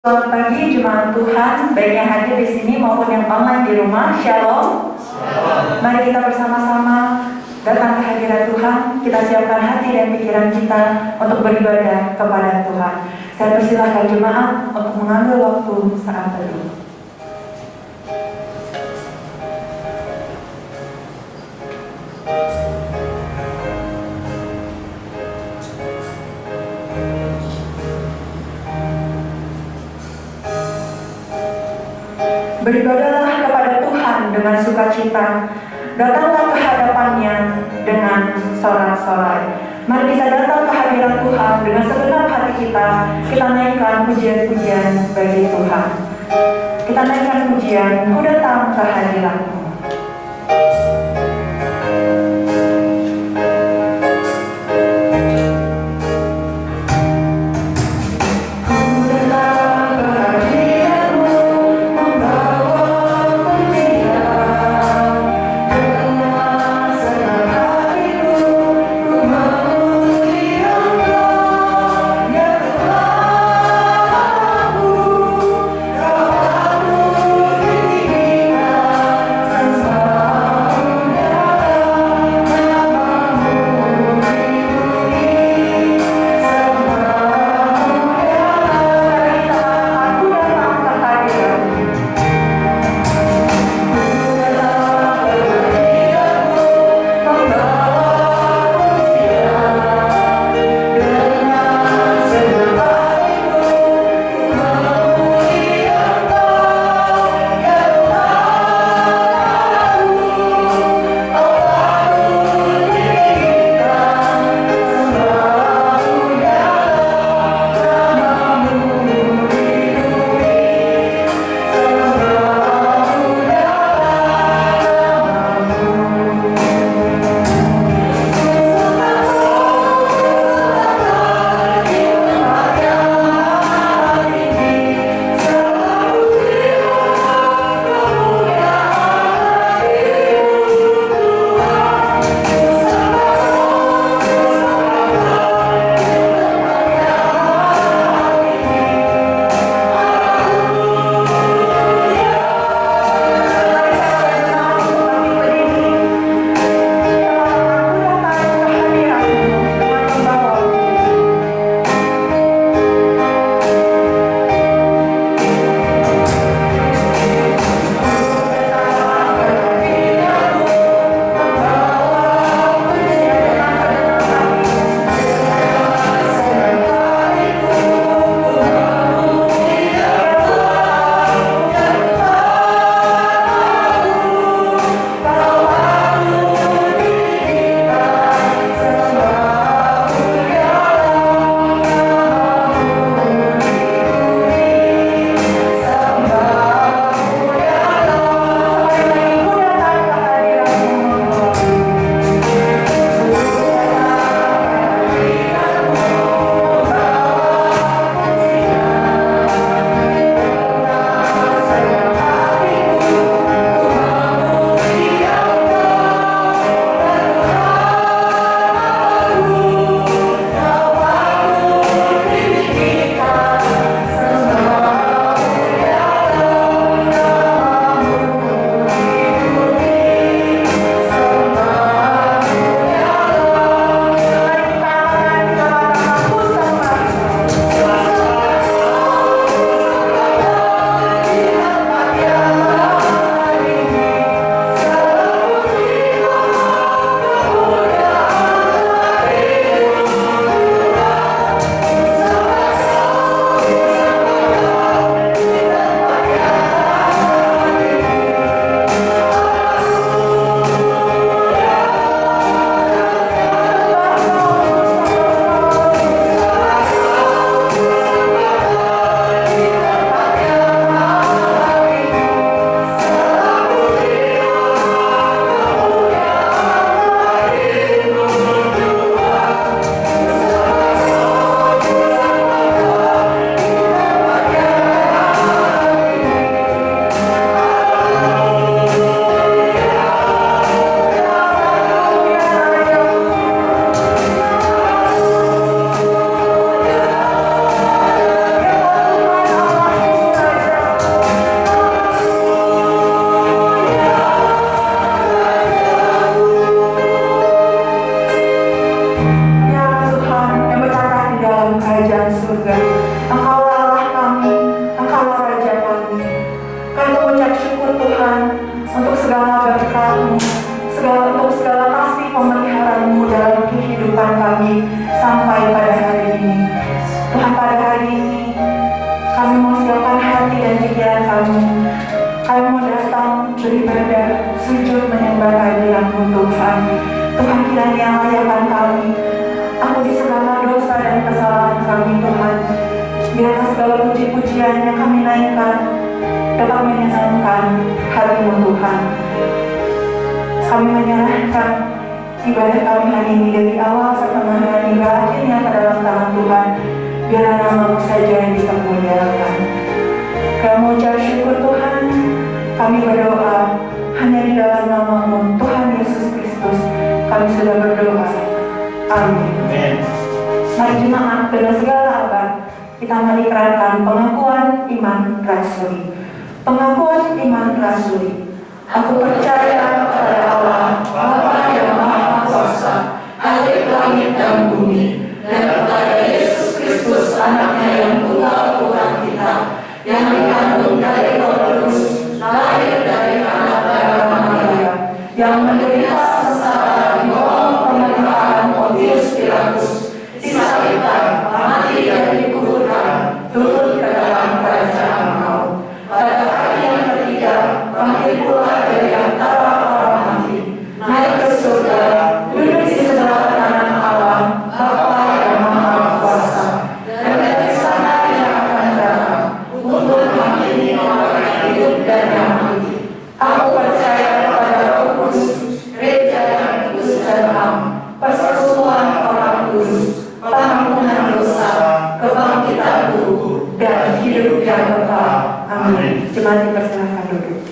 Selamat pagi jemaat Tuhan, baik yang hadir di sini maupun yang online di rumah. Shalom. Mari kita bersama-sama datang ke hadirat Tuhan. Kita siapkan hati dan pikiran kita untuk beribadah kepada Tuhan. Saya persilahkan jemaat untuk mengambil waktu saat teduh. Beribadahlah kepada Tuhan dengan sukacita, datanglah ke hadapannya dengan sorak-sorai. Mari kita datang ke hadirat Tuhan dengan segenap hati kita. Kita naikkan pujian-pujian bagi Tuhan. Kita naikkan pujian, ku datang ke hadirat-Mu. kemuliaan-Mu Tuhan. Tuhan, kiranya layakan kami, ampuni segala dosa dan kesalahan kami Tuhan. Biarlah segala puji-pujian yang kami naikkan dapat menyenangkan hati-Mu Tuhan. Kami menyerahkan ibadah kami hari ini dari awal, pertengahan, hingga akhirnya ke dalam tangan Tuhan. Biarlah nama-Mu saja yang dipermuliakan. Kami ucap syukur Tuhan, kami berdoa hanya di dalam nama-Mu Tuhan Yesus Kristus. Kami sudah berdoa. Amin. Mari jemaat dengan segala abad kita mengikrarkan pengakuan iman rasuli. Pengakuan iman rasuli. Aku percaya pada Allah, Bapa yang Maha Kuasa, Halik langit dan bumi, dan kepada Yesus Kristus, Anaknya yang tunggal Tuhan kita, yang dikandung dari Roh Kudus, lahir dari anak darah Maria, yang menderita sengsara di bawah pemerintahan Pontius Pilatus, disalibkan, mati dan dikuburkan, turun ke dalam kerajaan maut. Pada hari yang ketiga, bangkit pula dari antara orang mati, naik ke surga, duduk di sebelah kanan Allah, Bapa yang Maha Kuasa, dan dari sana yang akan datang untuk menghakimi orang yang hidup dan yang mati. Aku percaya pada Roh Kudus, gereja yang kudus dan am, persekutuan orang kudus, pengampunan dosa, kebangkitan tubuh, dan hidup yang kekal. Amin. Jemaat dipersilakan duduk.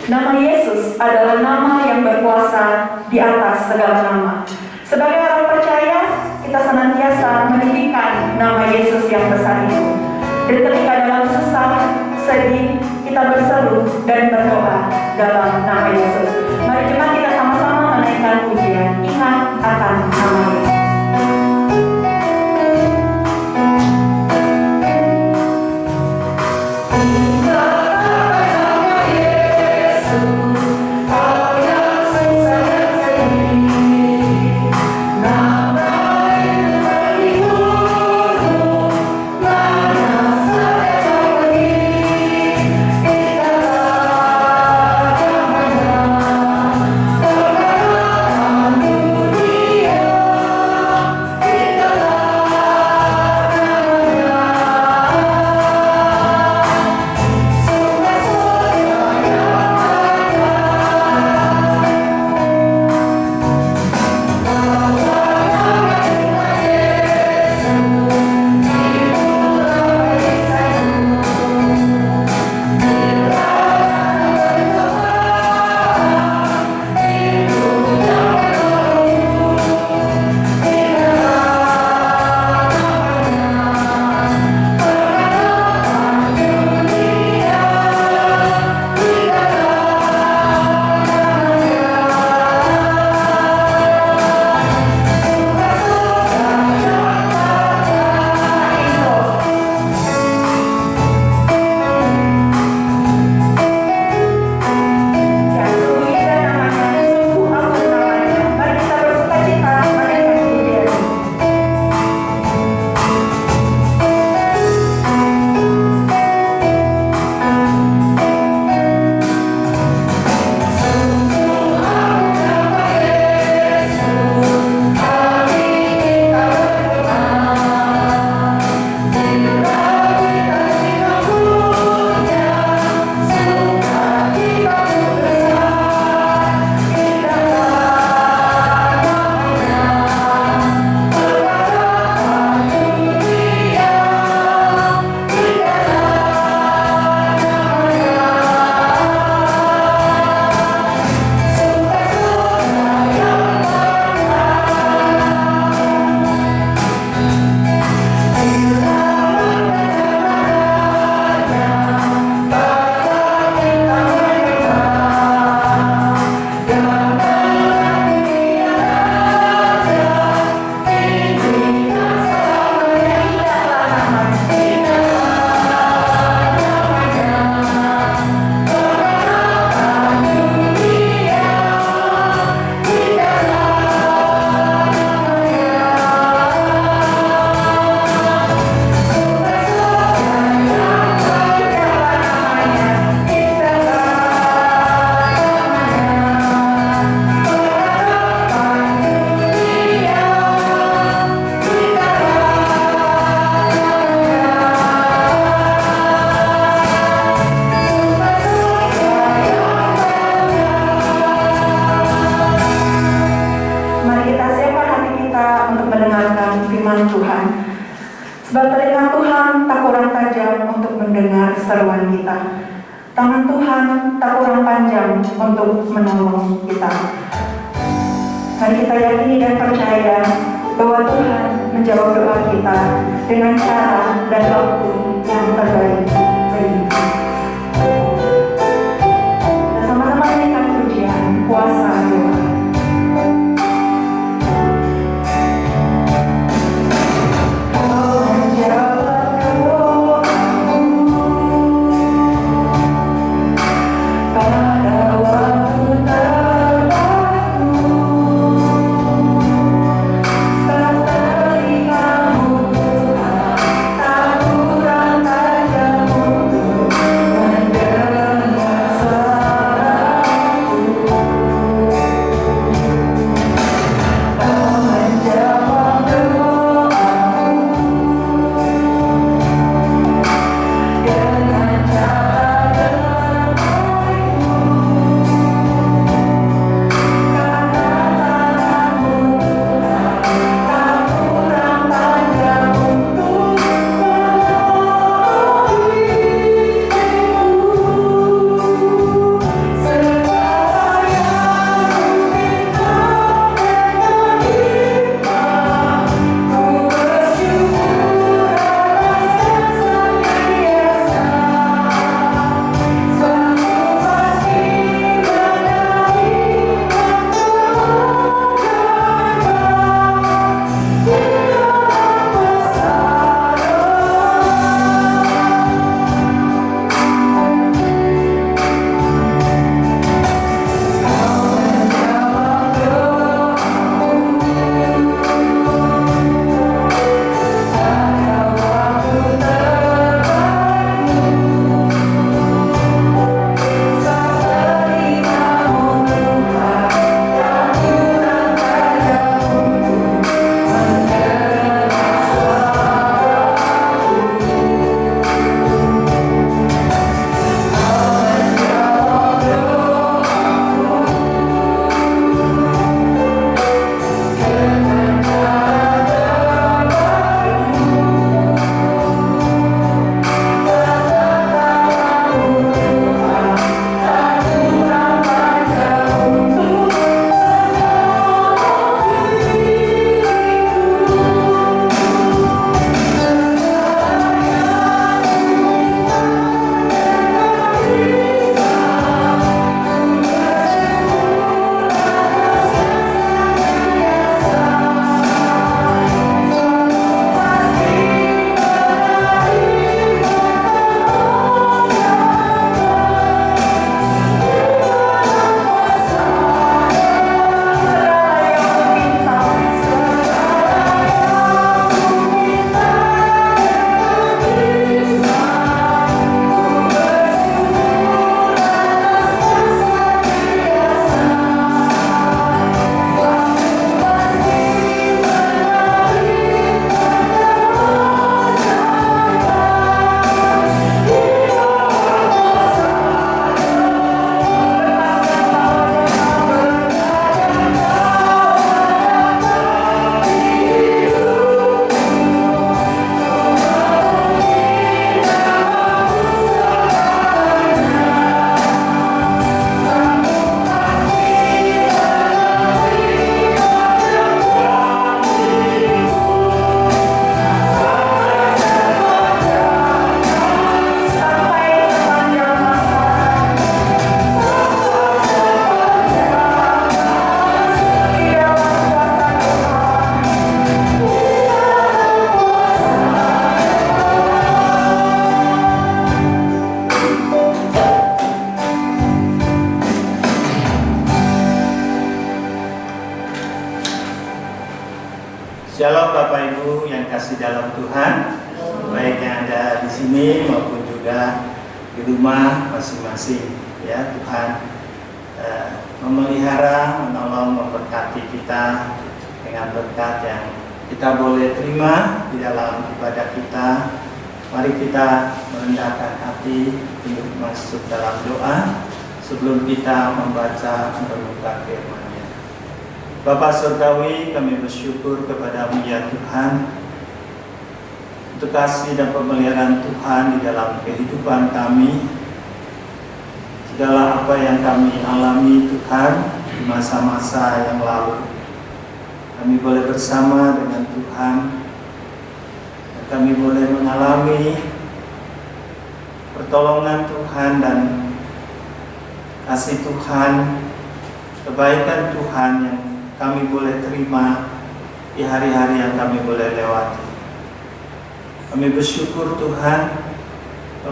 Nama Yesus adalah nama yang berkuasa di atas segala nama. Sebagai orang percaya, kita senantiasa meninggikan nama Yesus yang besar itu. Dan ketika dalam susah, sedih, kita berseru dan berdoa dalam nama Yesus. Mari jemaat kita sama-sama menaikkan pujian, ingat akan nama Yesus. Amin. mendengar seruan kita. Tangan Tuhan tak kurang panjang untuk menolong kita. Mari kita yakini dan percaya bahwa Tuhan menjawab doa kita dengan cara dan waktu yang terbaik bagi kita. Kita sama-sama nyanyikan pujian kuasa doa. Shalom Bapak Ibu yang kasih dalam Tuhan, baik yang ada di sini maupun juga di rumah masing-masing. Ya, Tuhan memelihara, menolong, memberkati kita dengan berkat yang kita boleh terima di dalam ibadah kita. Mari kita merendahkan hati untuk masuk dalam doa sebelum kita membaca merenungkan firman. Bapa Surgawi, kami bersyukur kepada-Mu ya Tuhan. untuk kasih dan pemeliharaan Tuhan di dalam kehidupan kami. Segala apa yang kami alami Tuhan di masa-masa yang lalu, kami boleh bersama dengan Tuhan, dan kami boleh mengalami pertolongan Tuhan dan kasih Tuhan, kebaikan Tuhan yang kami boleh terima di hari-hari yang kami boleh lewati. Kami bersyukur Tuhan,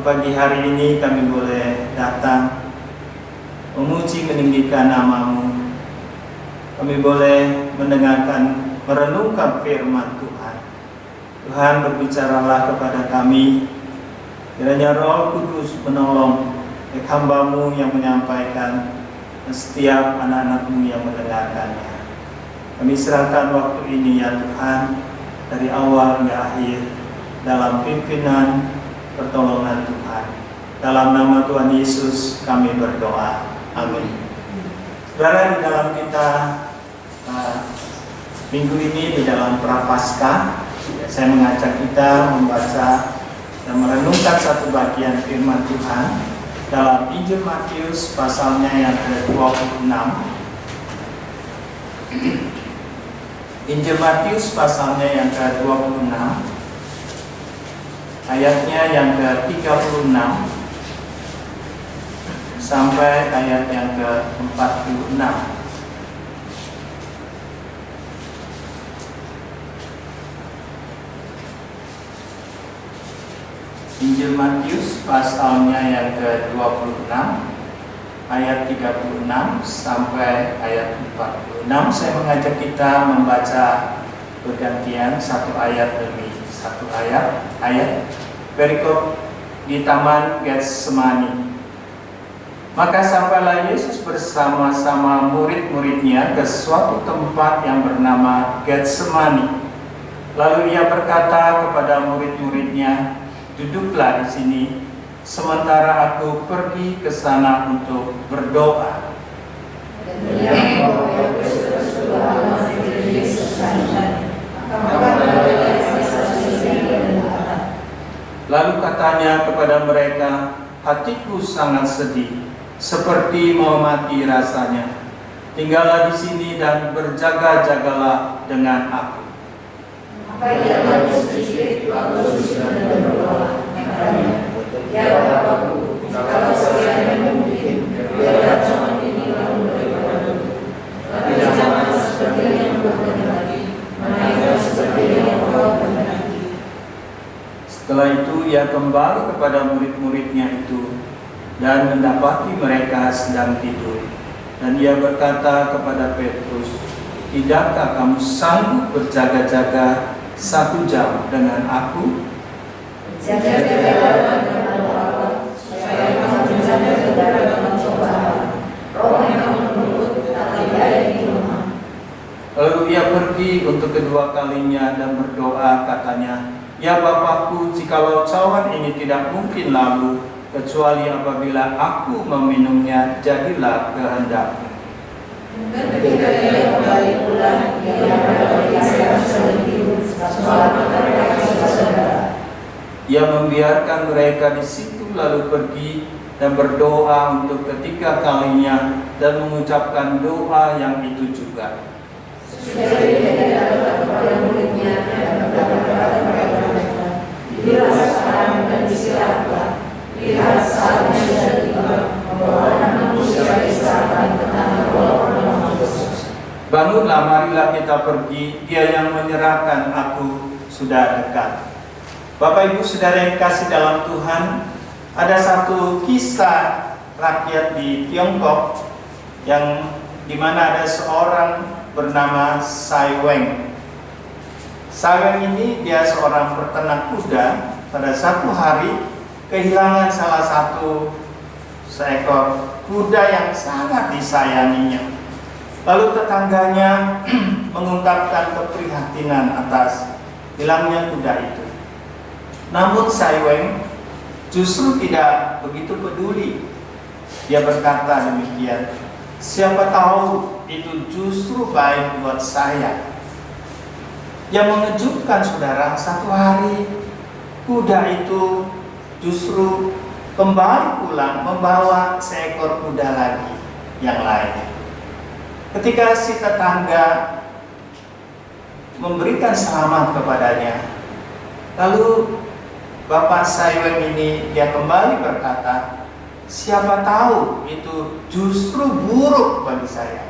pagi hari ini kami boleh datang memuji meninggikan nama-Mu. Kami boleh mendengarkan, merenungkan firman Tuhan. Tuhan, berbicaralah kepada kami. Kiranya Roh Kudus menolong hamba-Mu yang menyampaikan dan setiap anak-anak-Mu yang mendengarkannya. Kami serahkan waktu ini ya Tuhan, dari awal hingga akhir, dalam pimpinan pertolongan Tuhan. Dalam nama Tuhan Yesus kami berdoa. Amin. Saudara, di dalam kita minggu ini di dalam Prapaskah, saya mengajak kita membaca dan merenungkan satu bagian firman Tuhan dalam Injil Matius pasalnya yang ke-26. Injil Matius pasalnya yang ke-26, ayatnya yang ke-36 sampai ayat yang ke-46. Injil Matius pasalnya yang ke-26, ayat 36 sampai ayat 46. Saya mengajak kita membaca bergantian satu ayat demi satu ayat perikop di Taman Getsemani. Maka sampailah Yesus bersama-sama murid-muridnya ke suatu tempat yang bernama Getsemani. Lalu ia berkata kepada murid-muridnya, "Duduklah di sini, sementara aku pergi ke sana untuk berdoa." Lalu katanya kepada mereka, "Hatiku sangat sedih, seperti mau mati rasanya. Tinggallah di sini dan berjaga-jagalah dengan aku." Maka ia maju sedikit, lalu sudah berdoa. Ya Bapa-Ku, kalau sekiranya mungkin, biarlah jangan ini lalu daripada-Ku. Tapi jangan seperti yang Kau kehendaki, melainkan seperti yang Kau kehendaki. Setelah itu ia kembali kepada murid-muridnya itu dan mendapati mereka sedang tidur. Dan ia berkata kepada Petrus, "Tidakkah kamu sanggup berjaga-jaga 1 jam dengan aku?" Jaga-jagalah dengan Allah, supaya kamu menjaga kedatangan cobaan. Roh yang menurut tak ada di rumah. Lalu ia pergi untuk kedua kalinya dan berdoa, katanya, "Ya Bapa-Ku, jikalau cawan ini tidak mungkin lalu, kecuali apabila aku meminumnya, jadilah kehendak-Mu." Ketika ia kembali pulang, ia mendapati seorang sedang tidur, selama mereka saudara. Ia membiarkan mereka di situ lalu pergi dan berdoa untuk ketiga kalinya dan mengucapkan doa yang itu juga. Sudah dia datang kepada muridnya dan berkata kepada mereka, "Inilah sekarang dan istirahatlah. Lihat saatnya sudah tiba, membawa Anak Manusia diserahkan ke tangan Roh yang Kudus. Bangunlah, marilah kita pergi. Dia yang menyerahkan aku sudah dekat." Bapak Ibu Saudara yang kasih dalam Tuhan, ada satu kisah rakyat di Tiongkok yang dimana ada seorang bernama Sai Weng. Sai Weng ini dia seorang peternak kuda. Pada satu hari kehilangan salah satu seekor kuda yang sangat disayanginya. Lalu tetangganya mengungkapkan keprihatinan atas hilangnya kuda itu. Namun Sai Weng justru tidak begitu peduli. Dia berkata demikian, "Siapa tahu itu justru baik buat saya." Yang mengejutkan saudara, satu hari kuda itu justru kembali pulang membawa seekor kuda lagi yang lain. Ketika si tetangga memberikan selamat kepadanya, lalu Bapak Saiweng ini dia kembali berkata, siapa tahu itu justru buruk bagi saya.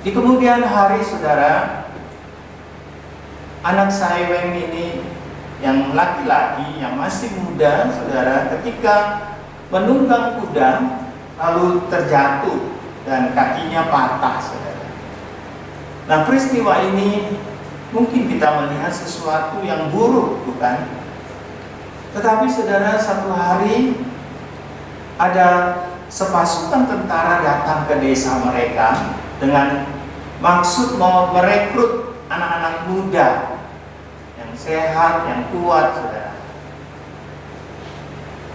Di kemudian hari, saudara, anak Saiweng ini yang laki-laki, yang masih muda, saudara, ketika menunggang kuda lalu terjatuh dan kakinya patah, saudara. Nah, peristiwa ini mungkin kita melihat sesuatu yang buruk, bukan? Tetapi saudara, satu hari ada sepasukan tentara datang ke desa mereka dengan maksud mau merekrut anak-anak muda yang sehat, yang kuat, saudara.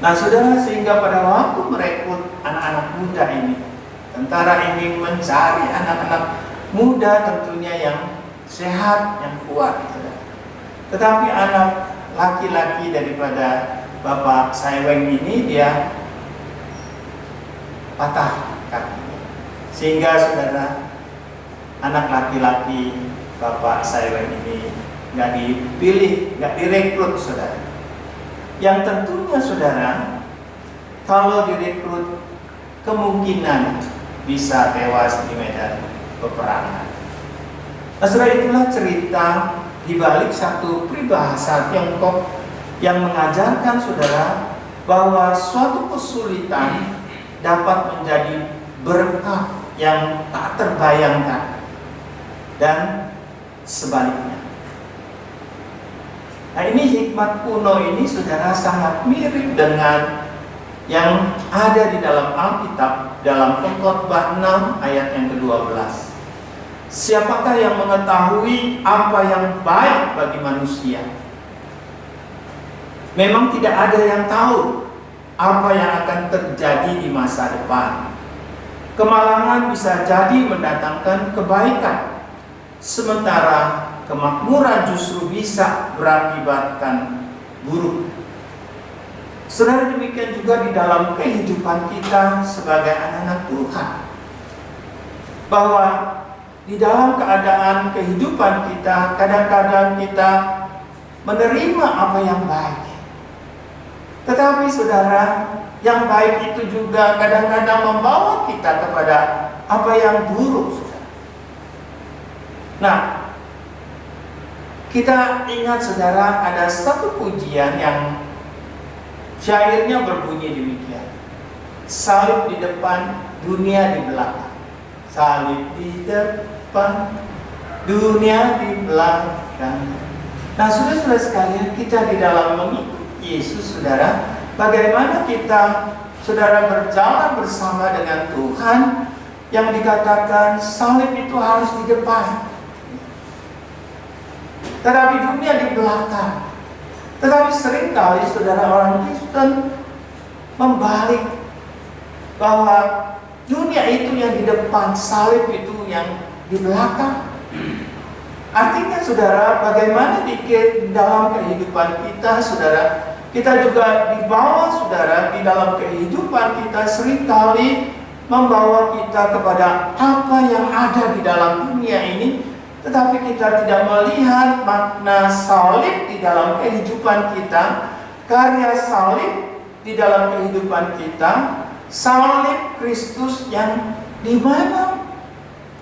Nah, saudara, sehingga pada waktu merekrut anak-anak muda ini, tentara ini mencari anak-anak muda tentunya yang sehat, yang kuat, saudara. Tetapi anak laki-laki daripada Bapak Saiweng ini dia patah kakinya, sehingga saudara, anak laki-laki Bapak Saiweng ini nggak dipilih, nggak direkrut, saudara. Yang tentunya, saudara, kalau direkrut kemungkinan bisa tewas di medan peperangan. Nah, saudara, itulah cerita di balik satu peribahasa Tiongkok yang mengajarkan, saudara, bahwa suatu kesulitan dapat menjadi berkah yang tak terbayangkan, dan sebaliknya. Nah, ini hikmat kuno ini, saudara, sangat mirip dengan yang ada di dalam Alkitab, dalam Pengkhotbah 6 ayat yang ke-12. Siapakah yang mengetahui apa yang baik bagi manusia? Memang tidak ada yang tahu apa yang akan terjadi di masa depan. Kemalangan bisa jadi mendatangkan kebaikan, sementara kemakmuran justru bisa berakibatkan buruk. Saudara, demikian juga di dalam kehidupan kita sebagai anak-anak Tuhan, bahwa di dalam keadaan kehidupan kita, kadang-kadang kita menerima apa yang baik. Tetapi saudara, yang baik itu juga kadang-kadang membawa kita kepada apa yang buruk, saudara. Nah, kita ingat, saudara, ada satu pujian yang syairnya berbunyi demikian: salib di depan, dunia di belakang. Salib di depan, dunia di belakang. Nah, saudara-saudara sekalian, kita di dalam mengikuti Yesus, saudara, bagaimana kita, saudara, berjalan bersama dengan Tuhan yang dikatakan salib itu harus di depan, tetapi dunia di belakang. Tetapi seringkali, saudara, orang Kristen membalik, bahwa dunia itu yang di depan, salib itu yang di belakang. Artinya, saudara, bagaimana di dalam kehidupan kita, saudara, kita juga dibawa, saudara, di dalam kehidupan kita seringkali membawa kita kepada apa yang ada di dalam dunia ini, tetapi kita tidak melihat makna salib di dalam kehidupan kita, karya salib di dalam kehidupan kita, salib Kristus yang di mana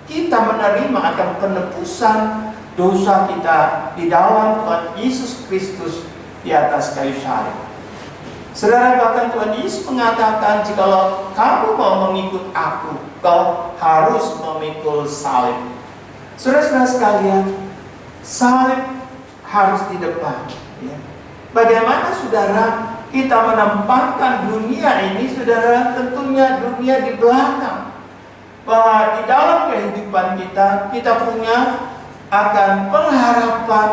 kita menerima akan penebusan dosa kita di dalam Tuhan Yesus Kristus di atas kayu salib. Saudara, bahkan Tuhan Yesus mengatakan, jikalau kamu mau mengikut aku, kau harus memikul salib. Saudara-saudara sekalian, salib harus di depan, ya. Bagaimana, saudara, kita menempatkan dunia ini, saudara, tentunya dunia di belakang. Bahwa di dalam kehidupan kita, kita punya akan pengharapan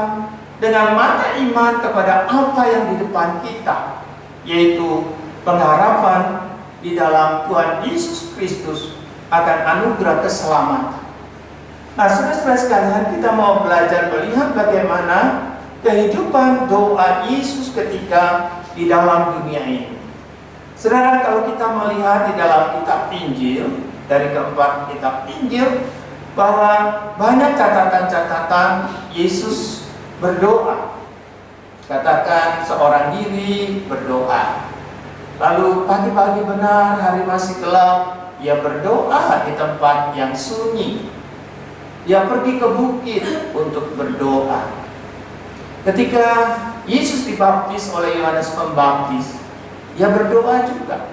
dengan mata iman kepada apa yang di depan kita, yaitu pengharapan di dalam Tuhan Yesus Kristus akan anugerah keselamatan. Nah, saudara-saudara sekalian, kita mau belajar melihat bagaimana kehidupan doa Yesus ketika di dalam dunia ini. Saudara, kalau kita melihat di dalam kitab Injil, dari keempat kitab Injil, bahwa banyak catatan-catatan Yesus berdoa. Katakan seorang diri berdoa. Lalu pagi-pagi benar, hari masih gelap, ia berdoa di tempat yang sunyi. Ia pergi ke bukit untuk berdoa. Ketika Yesus dibaptis oleh Yohanes Pembaptis, ia berdoa juga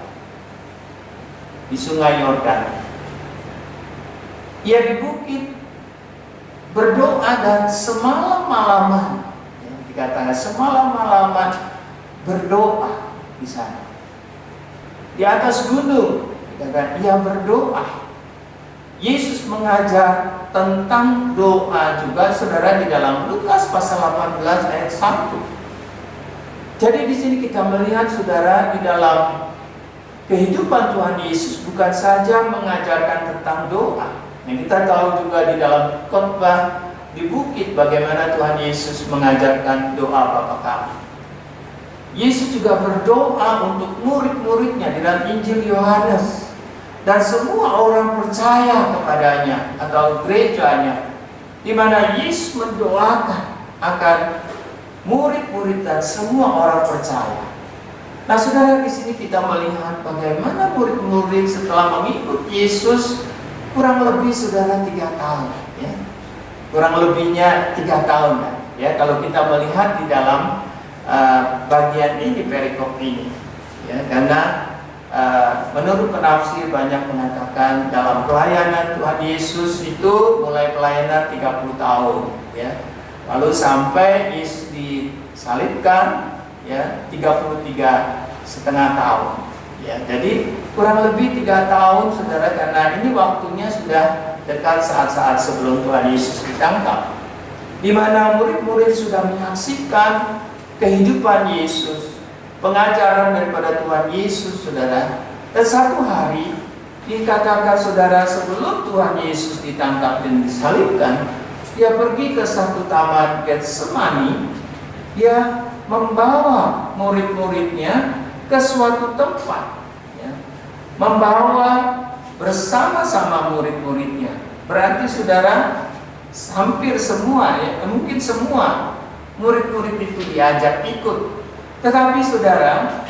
di Sungai Yordan. Ia di bukit berdoa dan semalam-malaman, dikatakan semalam-malaman berdoa di sana. Di atas gunung, dikatakan ia berdoa. Yesus mengajar tentang doa juga, saudara, di dalam Lukas pasal 18 ayat 1. Jadi di sini kita melihat, saudara, di dalam kehidupan Tuhan Yesus bukan saja mengajarkan tentang doa. Yang kita tahu juga di dalam khotbah di bukit bagaimana Tuhan Yesus mengajarkan doa Bapa Kami. Yesus juga berdoa untuk murid-muridnya di dalam Injil Yohanes. Dan semua orang percaya kepadanya atau gerejanya, di mana Yesus mendoakan akan murid-murid dan semua orang percaya. Nah, saudara, di sini kita melihat bagaimana murid-murid setelah mengikut Yesus kurang lebih, saudara, 3 tahun, ya. Kurang lebihnya 3 tahun, ya. Kalau kita melihat di dalam bagian ini, perikop ini, ya, karena menurut penafsir banyak mengatakan dalam pelayanan Tuhan Yesus itu mulai pelayanan 30 tahun, ya. Lalu sampai Yesus disalibkan, ya, 33,5 tahun, ya. Jadi kurang lebih 3 tahun, saudara, karena ini waktunya sudah dekat saat-saat sebelum Tuhan Yesus ditangkap, di mana murid-murid sudah menyaksikan kehidupan Yesus, pengajaran daripada Tuhan Yesus, saudara. Dan satu hari dikatakan, saudara, sebelum Tuhan Yesus ditangkap dan disalibkan, dia pergi ke satu taman Getsemani. Dia membawa murid-muridnya ke suatu tempat, ya. Membawa bersama-sama murid-muridnya. Berarti, saudara, hampir semua, ya, mungkin semua murid-murid itu diajak ikut. Tetapi, saudara,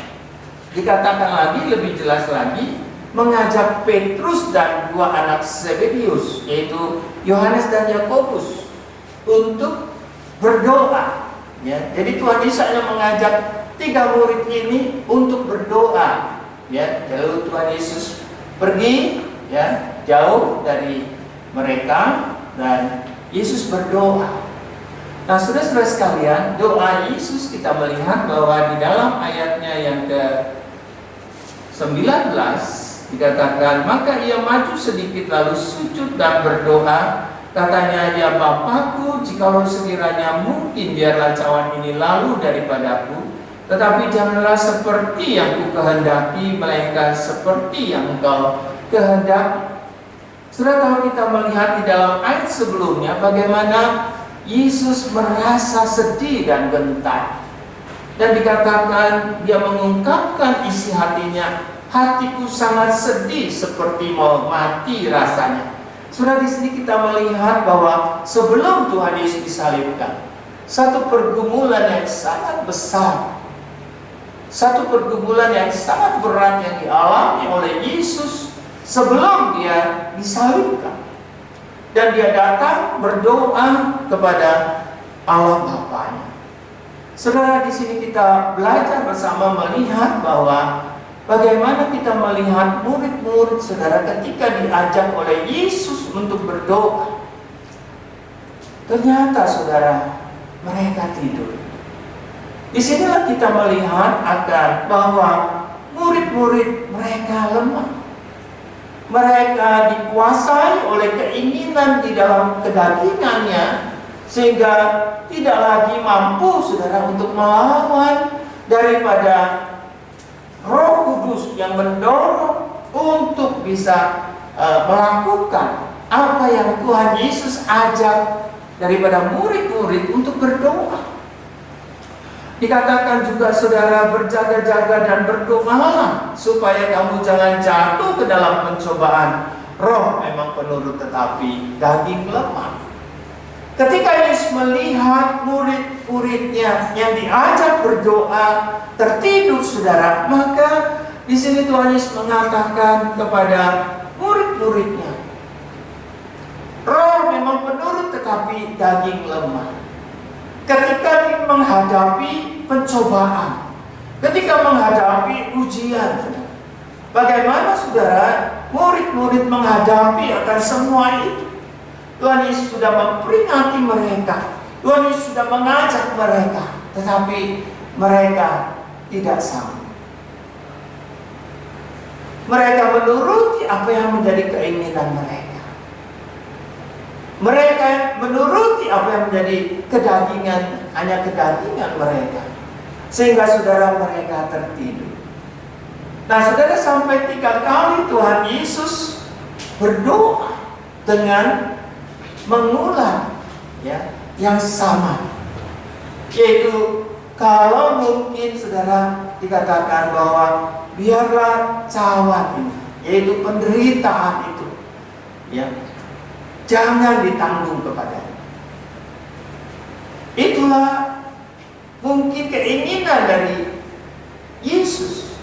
dikatakan lagi, lebih jelas lagi, mengajak Petrus dan 2 anak Zebedius, yaitu Yohanes dan Yakobus, untuk berdoa, ya. Jadi Tuhan Yesus hanya mengajak 3 murid ini untuk berdoa, ya. Lalu Tuhan Yesus pergi, ya, jauh dari mereka, dan Yesus berdoa. Nah, saudara-saudara sekalian, doa Yesus kita melihat bahwa di dalam ayatnya yang ke-19 dikatakan, maka ia maju sedikit lalu sujud dan berdoa, katanya, ya Bapakku, jikalau sekiranya mungkin biarlah cawan ini lalu daripadaku, tetapi janganlah seperti yang ku kehendaki, melainkan seperti yang Engkau kehendaki. Saudara, kalau kita melihat di dalam ayat sebelumnya bagaimana Yesus merasa sedih dan gentar, dan dikatakan dia mengungkapkan isi hatinya, hatiku sangat sedih seperti mau mati rasanya. Sudah di sini kita melihat bahwa sebelum Tuhan Yesus disalibkan, satu pergumulan yang sangat besar, satu pergumulan yang sangat berat yang dialami oleh Yesus sebelum dia disalibkan. Dan dia datang berdoa kepada Allah Bapanya. Saudara, di sini kita belajar bersama melihat bahwa bagaimana kita melihat murid-murid, saudara, ketika diajak oleh Yesus untuk berdoa, ternyata, saudara, mereka tidur. Disinilah kita melihat akan bahwa murid-murid mereka lemah. Mereka dikuasai oleh keinginan di dalam kedagingannya, sehingga tidak lagi mampu, saudara, untuk melawan daripada Roh Kudus yang mendorong untuk bisa melakukan apa yang Tuhan Yesus ajak daripada murid-murid untuk berdoa. Dikatakan juga saudara berjaga-jaga dan berdoalah supaya kamu jangan jatuh ke dalam pencobaan. Roh memang penurut tetapi daging lemah. Ketika Yesus melihat murid-muridnya yang diajak berdoa tertidur saudara, maka di sini Tuhan Yesus mengatakan kepada murid-muridnya, roh memang penurut tetapi daging lemah. Ketika menghadapi pencobaan, ketika menghadapi ujian, bagaimana saudara murid-murid menghadapi akan semua itu? Tuhan Yesus sudah memperingati mereka, Tuhan Yesus sudah mengajak mereka, tetapi mereka tidak sanggup. Mereka menuruti apa yang menjadi keinginan mereka. Mereka menuruti apa yang menjadi kedagingan, hanya kedagingan mereka. Sehingga saudara mereka tertidur. Nah saudara, sampai 3 kali Tuhan Yesus berdoa dengan mengulang yang sama. Yaitu kalau mungkin saudara dikatakan bahwa biarlah cawan ini, yaitu penderitaan itu, jangan ditanggung kepadanya. Itulah mungkin keinginan dari Yesus.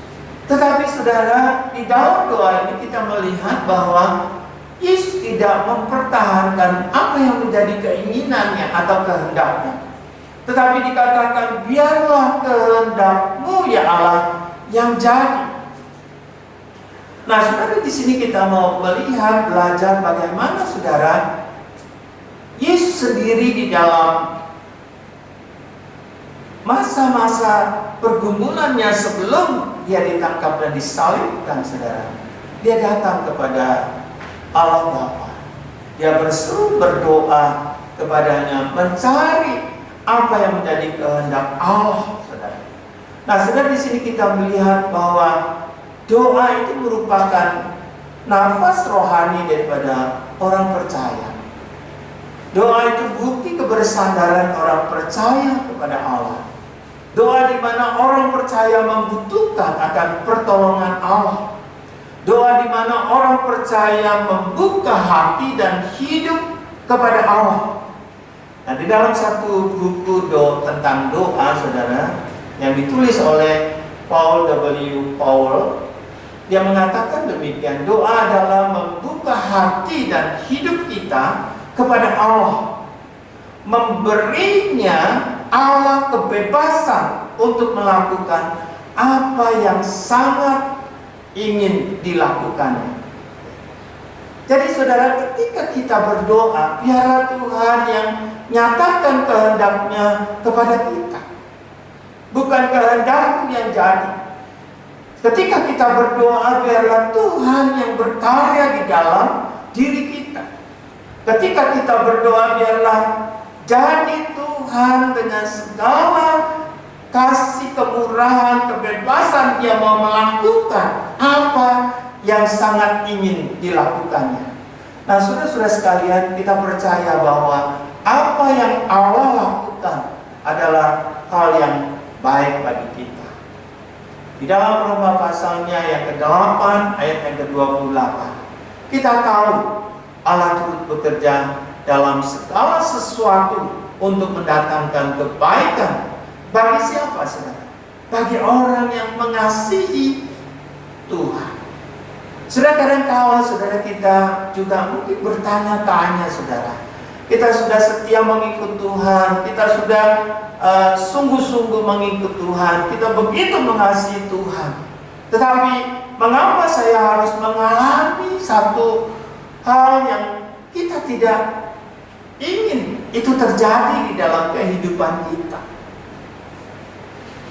Tetapi saudara, di dalam doa ini kita melihat bahwa Yesus tidak mempertahankan apa yang menjadi keinginannya atau kehendaknya. Tetapi dikatakan, biarlah kehendak-Mu ya Allah yang jadi. Nah, saudara, di sini kita mau melihat, belajar bagaimana saudara Yesus sendiri di dalam masa-masa pergumulannya sebelum dia ditangkap dan disalibkan, saudara. Dia datang kepada Allah Bapa. Dia berseru berdoa kepadanya, mencari apa yang menjadi kehendak Allah, saudara. Nah, saudara, di sini kita melihat bahwa doa itu merupakan nafas rohani daripada orang percaya. Doa itu bukti kebersandaran orang percaya kepada Allah. Doa di mana orang percaya membutuhkan akan pertolongan Allah. Doa di mana orang percaya membuka hati dan hidup kepada Allah. Nah, di dalam satu buku tentang doa, saudara, yang ditulis oleh Paul W. Powell, dia mengatakan demikian, doa adalah membuka hati dan hidup kita kepada Allah, memberinya Allah kebebasan untuk melakukan apa yang sangat ingin dilakukannya. Jadi saudara, ketika kita berdoa, biarlah Tuhan yang nyatakan kehendaknya kepada kita, bukan kehendak yang jadi. Ketika kita berdoa, biarlah Tuhan yang berkarya di dalam diri kita. Ketika kita berdoa, biarlah jadi Tuhan dengan segala kasih, kemurahan, kebebasan, Dia mau melakukan apa yang sangat ingin dilakukannya. Nah, saudara-saudara sekalian, kita percaya bahwa apa yang Allah lakukan adalah hal yang baik bagi kita. Di dalam Roma pasalnya yang ke-8 ayat yang ke-28, kita tahu Allah turut bekerja dalam segala sesuatu untuk mendatangkan kebaikan bagi siapa, saudara? Bagi orang yang mengasihi Tuhan. Saudara, kadang-kala saudara kita juga mungkin bertanya-tanya, saudara. Kita sudah setia mengikut Tuhan, kita sudah sungguh-sungguh mengikut Tuhan, kita begitu mengasihi Tuhan. Tetapi mengapa saya harus mengalami satu hal yang kita tidak ingin itu terjadi di dalam kehidupan kita?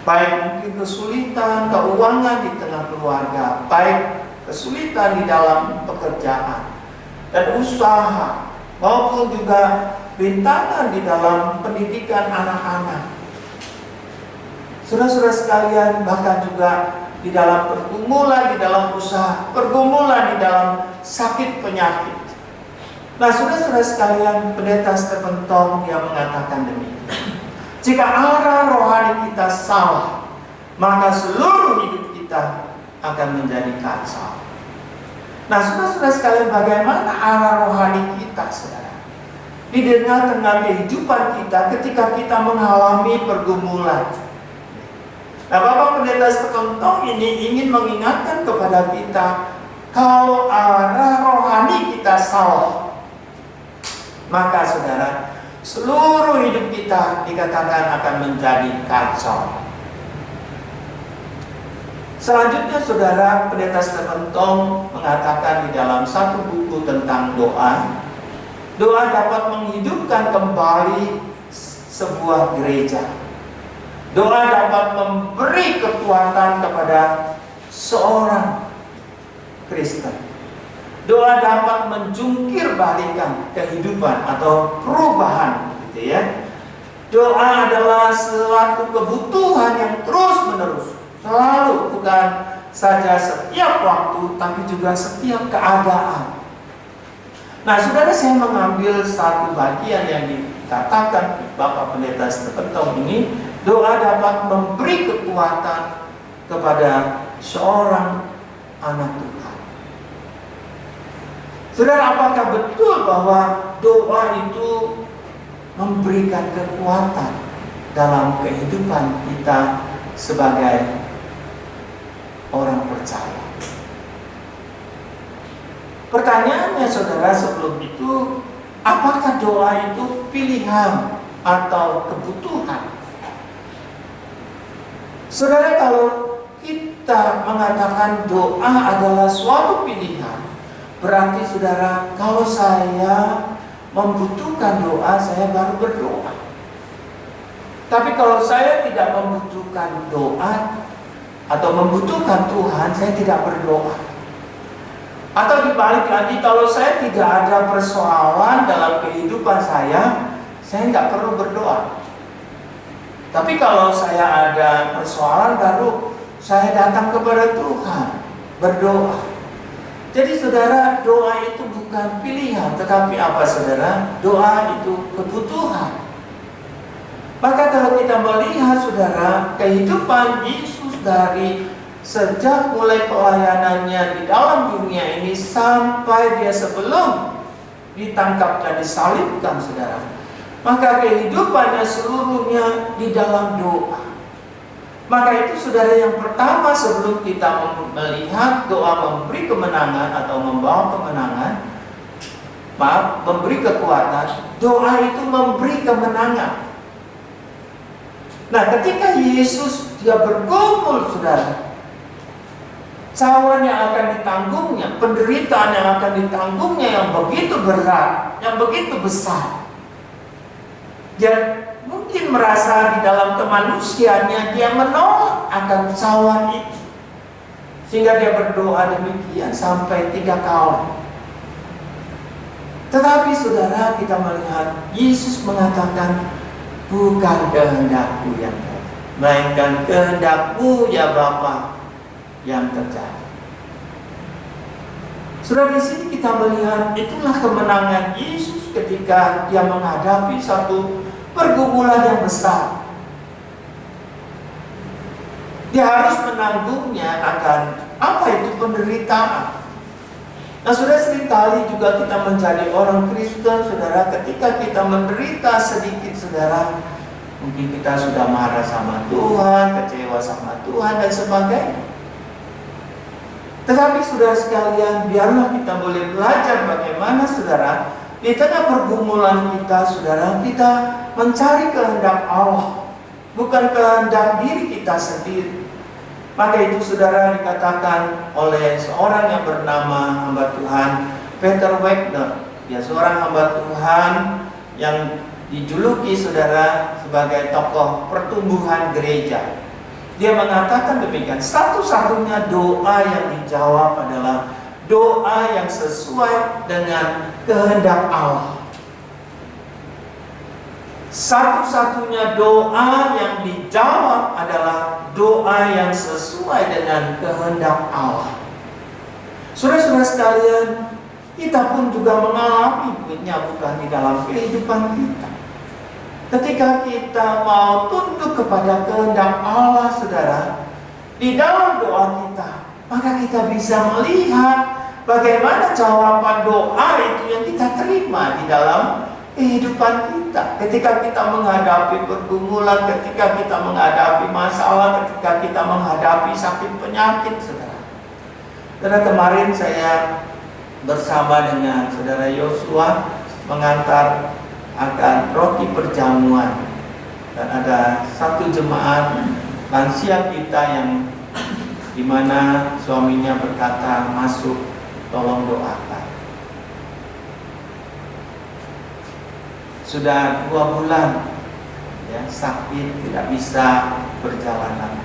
Baik mungkin kesulitan, keuangan di tengah keluarga, baik kesulitan di dalam pekerjaan dan usaha, maupun juga rintangan di dalam pendidikan anak-anak. Saudara-saudara sekalian, bahkan juga di dalam pergumulan, di dalam usaha, pergumulan di dalam sakit penyakit. Nah, saudara-saudara sekalian, Pendeta Stephen Tong dia mengatakan demikian. Jika arah rohani kita salah, maka seluruh hidup kita akan menjadi kacau. Nah, saudara-saudara sekalian, bagaimana arah rohani kita, saudara? Di tengah-tengah kehidupan kita ketika kita mengalami pergumulan. Nah, Bapak Pendeta Sekentong ini ingin mengingatkan kepada kita, kalau arah rohani kita salah, maka saudara, seluruh hidup kita dikatakan akan menjadi kacau. Selanjutnya, saudara, Pendeta Sekentong mengatakan di dalam satu buku tentang doa, doa dapat menghidupkan kembali sebuah gereja. Doa dapat memberi kekuatan kepada seorang Kristen. Doa dapat menjungkir balikan kehidupan atau perubahan, gitu ya. Doa adalah suatu kebutuhan yang terus-menerus, selalu, bukan saja setiap waktu, tapi juga setiap keadaan. Nah, saudara, saya mengambil satu bagian yang dikatakan Bapak Pendeta Sekentong ini, doa dapat memberi kekuatan kepada seorang anak Tuhan. Saudara, apakah betul bahwa doa itu memberikan kekuatan dalam kehidupan kita sebagai orang percaya? Pertanyaannya, saudara, sebelum itu, apakah doa itu pilihan atau kebutuhan? Saudara, kalau kita mengatakan doa adalah suatu pilihan, berarti, saudara, kalau saya membutuhkan doa, saya baru berdoa. Tapi kalau saya tidak membutuhkan doa atau membutuhkan Tuhan, saya tidak berdoa. Atau dibalik lagi, kalau saya tidak ada persoalan dalam kehidupan saya nggak perlu berdoa. Tapi kalau saya ada persoalan, baru saya datang kepada Tuhan, berdoa. Jadi, saudara, doa itu bukan pilihan, tetapi apa, saudara? Doa itu kebutuhan. Maka kalau kita melihat, saudara, kehidupan Yesus dari sejak mulai pelayanannya di dalam dunia ini sampai dia sebelum ditangkap dan disalibkan, saudara, maka kehidupannya seluruhnya di dalam doa. Maka itu, saudara, yang pertama sebelum kita melihat doa memberi kemenangan atau membawa kemenangan, memberi kekuatan, doa itu memberi kemenangan. Nah, ketika Yesus dia bergumul, saudara, cawan yang akan ditanggungnya, penderitaan yang akan ditanggungnya yang begitu berat, yang begitu besar. Dia mungkin merasa di dalam kemanusiaannya dia menolak akan cawan itu, sehingga dia berdoa demikian sampai 3 kali. Tetapi, saudara, kita melihat Yesus mengatakan, bukan kehendakku yang terjadi, melainkan kehendakmu ya Bapa yang terjadi. Saudara, di sini kita melihat itulah kemenangan Yesus ketika dia menghadapi satu pergumulan yang besar. Dia harus menanggungnya akan apa itu penderitaan. Nah, saudara, seringkali juga kita menjadi orang Kristen, saudara, ketika kita menderita sedikit, saudara, mungkin kita sudah marah sama Tuhan, kecewa sama Tuhan, dan sebagainya. Tetapi, saudara sekalian, biarlah kita boleh belajar bagaimana, saudara, di tengah pergumulan kita, saudara, kita mencari kehendak Allah, bukan kehendak diri kita sendiri. Maka itu, saudara, dikatakan oleh seorang yang bernama hamba Tuhan Peter Wagner, ya, seorang hamba Tuhan yang dijuluki, saudara, sebagai tokoh pertumbuhan gereja. Dia mengatakan demikian, satu-satunya doa yang dijawab adalah doa yang sesuai dengan kehendak Allah. Satu-satunya doa yang dijawab adalah doa yang sesuai dengan kehendak Allah. Saudara-saudara sekalian, kita pun juga mengalami bukan di dalam kehidupan kita. Ketika kita mau tunduk kepada kehendak Allah, saudara, di dalam doa kita, maka kita bisa melihat bagaimana jawaban doa itu yang kita terima di dalam kehidupan kita. Ketika kita menghadapi pergumulan, ketika kita menghadapi masalah, ketika kita menghadapi sakit penyakit, saudara. Karena kemarin saya bersama dengan saudara Yosua mengantar akan roti perjamuan, dan ada satu jemaat lansia kita yang dimana suaminya berkata, masuk, tolong doakan. Sudah 2 bulan ya, sakit, tidak bisa berjalan lagi.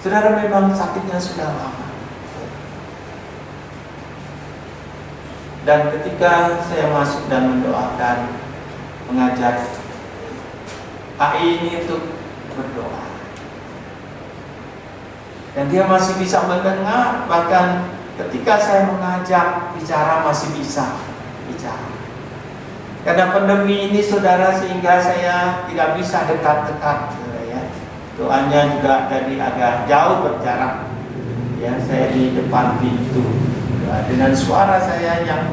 Saudara, memang sakitnya sudah lama. Dan ketika saya masuk dan mendoakan, mengajak AI ini untuk berdoa, dan dia masih bisa mendengar. Bahkan ketika saya mengajak bicara, masih bisa bicara. Karena pandemi ini, saudara, sehingga saya tidak bisa dekat-dekat, ya. Doanya juga dari agak jauh berjarak. Ya, saya di depan pintu. Dengan suara saya yang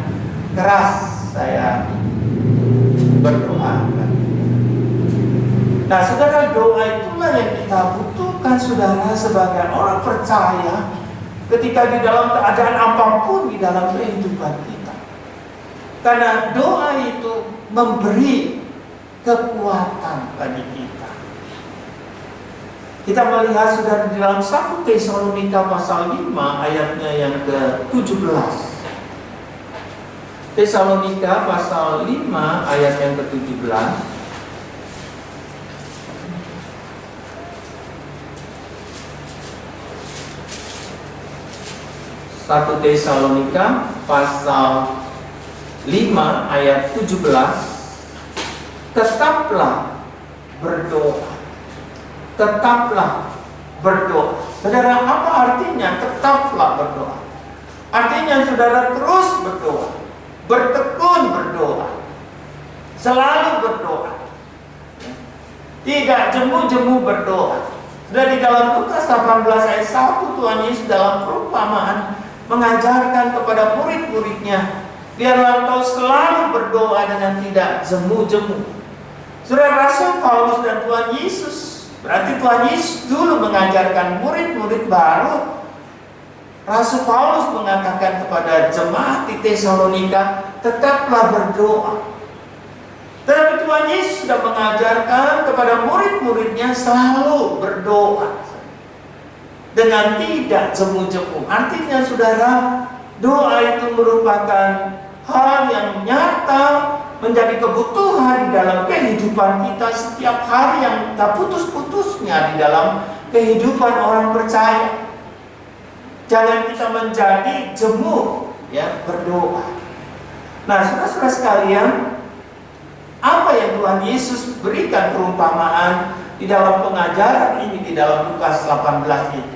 keras, saya berdoa. Nah, saudara, doa itulah yang kita butuhkan, saudara, sebagai orang percaya ketika di dalam keadaan apapun di dalam kehidupan kita. Karena doa itu memberi kekuatan bagi kita. Kita melihat, saudara, di dalam 1 Tesalonika pasal 5 ayatnya yang ke-17. Tesalonika pasal 5 ayat yang ke-17. 1 Tesalonika pasal 5 ayat 17. Tetaplah berdoa. Tetaplah berdoa. Saudara, apa artinya tetaplah berdoa? Artinya saudara terus berdoa, bertekun berdoa, selalu berdoa, tidak jemu-jemu berdoa. Sudah di dalam Lukas 18 ayat 1, Tuhan Yesus dalam perumpamaan mengajarkan kepada murid-muridnya, biarlah engkau selalu berdoa dengan tidak jemu-jemu. Saudara, Rasul Paulus dan Tuhan Yesus, berarti Tuhan Yesus dulu mengajarkan murid-murid baru. Rasul Paulus mengatakan kepada jemaat di Tesalonika, tetaplah berdoa. Tetapi Tuhan Yesus sudah mengajarkan kepada murid-muridnya selalu berdoa dengan tidak jemu-jemu. Artinya, saudara, doa itu merupakan hal yang nyata, menjadi kebutuhan di dalam kehidupan kita setiap hari yang tak putus-putusnya di dalam kehidupan orang percaya. Jangan kita menjadi jemu, ya, berdoa. Nah, saudara-saudara sekalian, apa yang Tuhan Yesus berikan perumpamaan di dalam pengajaran ini di dalam Lukas 18 ini?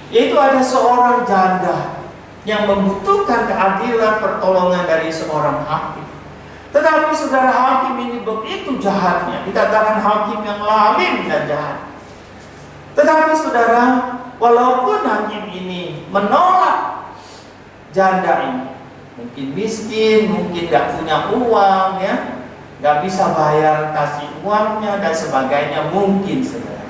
Yaitu ada seorang janda yang membutuhkan keadilan pertolongan dari seorang hakim. Tetapi saudara, hakim ini begitu jahatnya, dikatakan hakim yang lalim dan jahat. Tetapi saudara, walaupun hakim ini menolak janda ini, mungkin miskin, mungkin gak punya uang, ya, gak bisa bayar kasih uangnya dan sebagainya, mungkin saudara.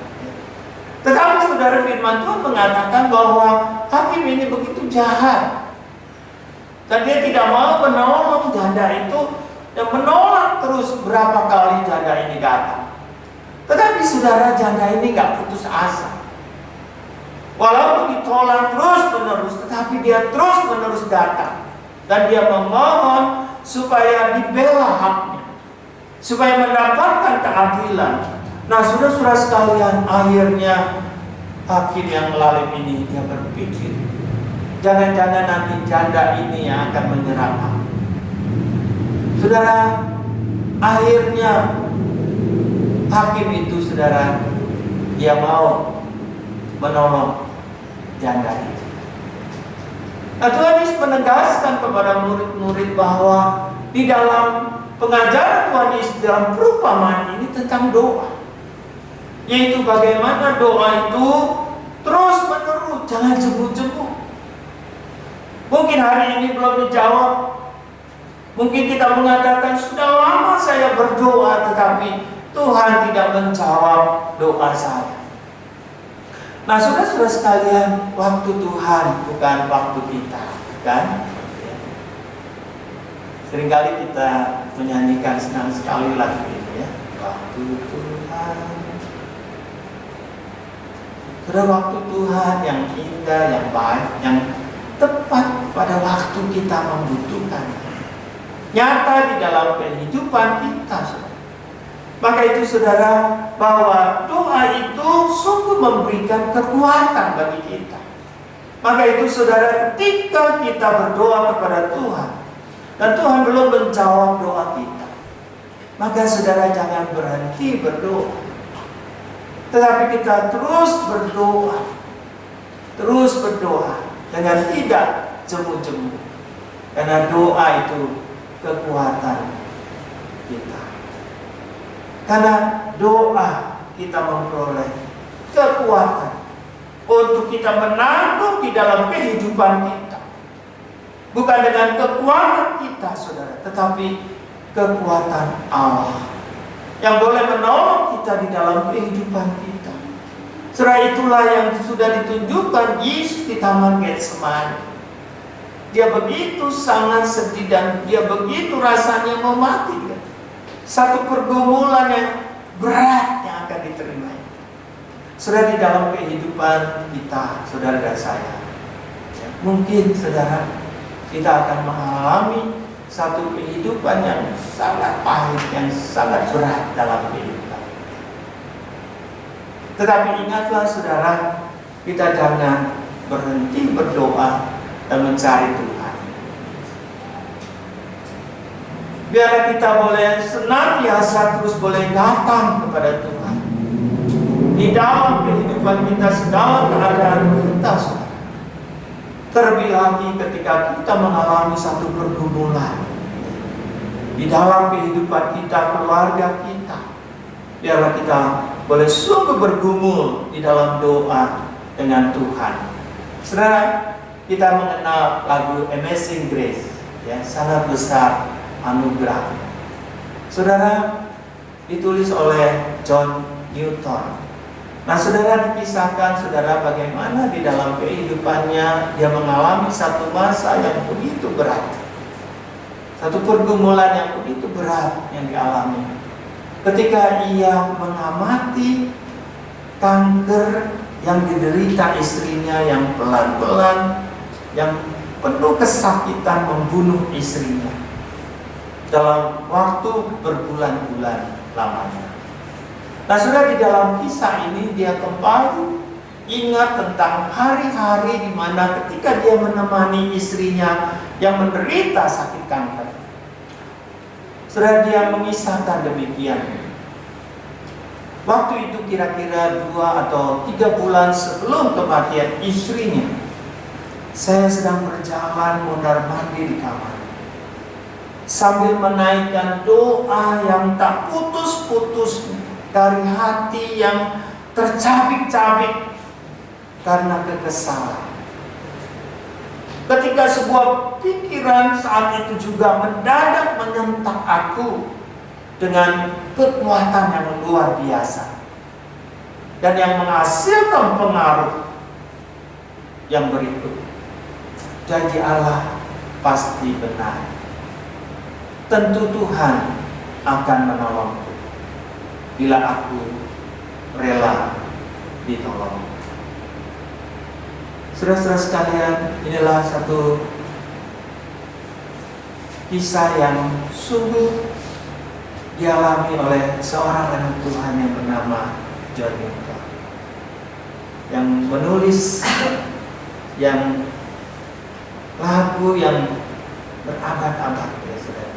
Tetapi saudara, firman Tuhan mengatakan bahwa hakim ini begitu jahat, dan dia tidak mau menolong janda itu, dan menolak terus berapa kali janda ini datang. Tetapi saudara, janda ini gak putus asa. Walaupun ditolak terus menerus, tetapi dia terus menerus datang, dan dia memohon supaya dibela haknya, supaya mendapatkan keadilan. Nah, saudara-saudara sekalian, akhirnya hakim yang lalim ini dia berpikir, jangan-jangan nanti janda ini yang akan menyerang aku. Saudara, akhirnya hakim itu, saudara, dia mau menolong janda itu. Nah, Tuhan Yesus menegaskan kepada murid-murid bahwa di dalam pengajaran Tuhan Yesus dalam perumpamaan ini tentang doa, yaitu bagaimana doa itu terus menerus, jangan jemu-jemu. Mungkin hari ini belum dijawab, mungkin kita mengatakan sudah lama saya berdoa tetapi Tuhan tidak menjawab doa saya. Nah, saudara-saudara sekalian, waktu Tuhan bukan waktu kita, kan? Seringkali kita menyanyikan senang sekali lagu ini, ya. Waktu Tuhan. Sudah waktu Tuhan yang indah, yang baik, yang tepat pada waktu kita membutuhkan. Nyata di dalam kehidupan kita, saudara. Maka itu saudara, bahwa doa itu sungguh memberikan kekuatan bagi kita. Maka itu saudara, ketika kita berdoa kepada Tuhan dan Tuhan belum menjawab doa kita, maka saudara jangan berhenti berdoa, tetapi kita terus berdoa dengan tidak jemu-jemu, karena doa itu kekuatan kita. Karena doa kita memperoleh kekuatan untuk kita menanggung di dalam kehidupan kita. Bukan dengan kekuatan kita, saudara, tetapi kekuatan Allah yang boleh menolong kita di dalam kehidupan kita. Saudara, itulah yang sudah ditunjukkan Yesus di Taman Getsemani. Dia begitu sangat sedih dan dia begitu rasanya mau mati. Satu pergumulan yang berat yang akan diterima. Saudara, di dalam kehidupan kita, saudara dan saya, mungkin saudara, kita akan mengalami satu kehidupan yang sangat pahit, yang sangat berat dalam kehidupan. Tetapi ingatlah saudara, kita jangan berhenti berdoa dan mencari Tuhan. Biarlah kita boleh senantiasa terus boleh datang kepada Tuhan di dalam kehidupan kita, segala keadaan kita, saudara. Terlebih lagi ketika kita mengalami satu pergumulan di dalam kehidupan kita, keluarga kita, biarlah kita boleh sungguh bergumul di dalam doa dengan Tuhan. Saudara, kita mengenal lagu Amazing Grace, ya, sangat besar anugerah. Saudara, ditulis oleh John Newton. Nah, saudara, dikisahkan saudara bagaimana di dalam kehidupannya dia mengalami satu masa yang begitu berat, satu pergumulan yang begitu berat yang dialami ketika ia mengamati kanker yang diderita istrinya, yang pelan-pelan, yang penuh kesakitan membunuh istrinya dalam waktu berbulan-bulan lamanya. Nah, sudah di dalam kisah ini dia kembali ingat tentang hari-hari di mana ketika dia menemani istrinya yang menderita sakit kanker. Sudah dia mengisahkan demikian. Waktu itu kira-kira 2 atau 3 bulan sebelum kematian istrinya, saya sedang berjalan mondar-mandir di kamar sambil menaikkan doa yang tak putus-putus dari hati yang tercabik-cabik karena kekesalan. Ketika sebuah pikiran saat itu juga mendadak menyentak aku dengan kekuatan yang luar biasa dan yang menghasilkan pengaruh yang berikut. Janji Allah pasti benar. Tentu Tuhan akan menolongku bila aku rela ditolong. Saudara-saudara sekalian, inilah satu kisah yang sungguh dialami oleh seorang anak Tuhan yang bernama John Newton, yang menulis yang lagu yang berabad-abad, ya saudara.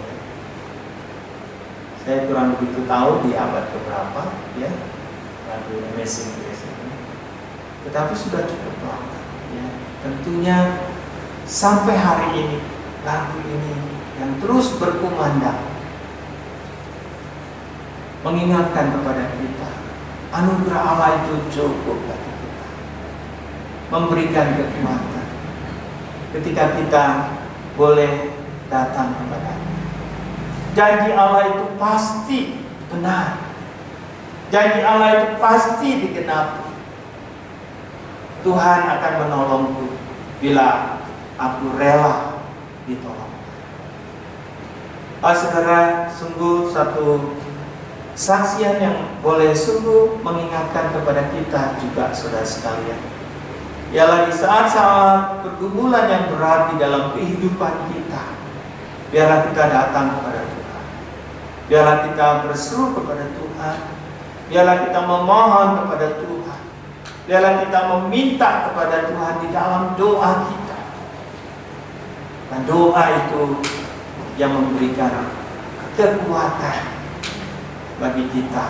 Saya kurang begitu tahu di abad keberapa, ya, lagu Amazing Grace ini, tetapi sudah cukup lama, ya. Tentunya sampai hari ini lagu ini yang terus berkumandang mengingatkan kepada kita, anugerah Allah itu cukup bagi kita, memberikan kekuatan ketika kita boleh datang kepada-Nya. Janji Allah itu pasti benar. Janji Allah itu pasti digenapi. Tuhan akan menolongku bila aku rela ditolong. Saudara, sungguh satu saksian yang boleh sungguh mengingatkan kepada kita juga, saudara sekalian. Ialah di saat-saat pergumulan yang berat di dalam kehidupan kita, biarlah kita datang kepada Tuhan. Biarlah kita berseru kepada Tuhan. Biarlah kita memohon kepada Tuhan. Biarlah kita meminta kepada Tuhan di dalam doa kita. Dan doa itu yang memberikan kekuatan bagi kita,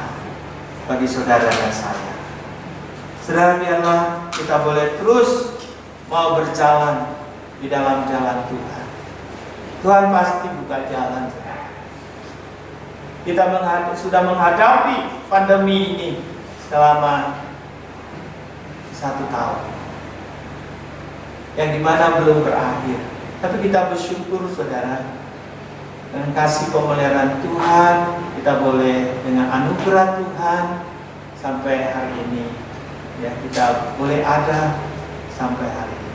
bagi saudara dan saya. Saudara, biarlah kita boleh terus mau berjalan di dalam jalan Tuhan. Tuhan pasti buka jalan. Kita sudah menghadapi pandemi ini selama 1 tahun, yang dimana belum berakhir. Tapi kita bersyukur, saudara, dengan kasih pemeliharaan Tuhan, kita boleh dengan anugerah Tuhan sampai hari ini. Ya, kita boleh ada sampai hari ini.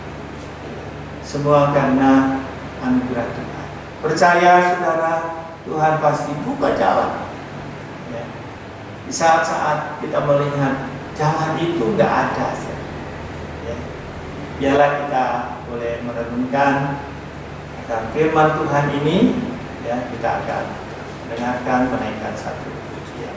Semua karena anugerah Tuhan. Percaya, saudara, Tuhan pasti buka jalan. Ya. Di saat-saat kita melihat jalan itu tidak ada. Ya. Biarlah kita boleh merenungkan akan firman Tuhan ini. Ya, kita akan mendengarkan menaikkan satu pujian.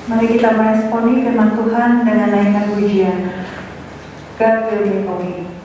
Mari kita meresponi firman Tuhan dengan naikkan pujian. God will make a way. God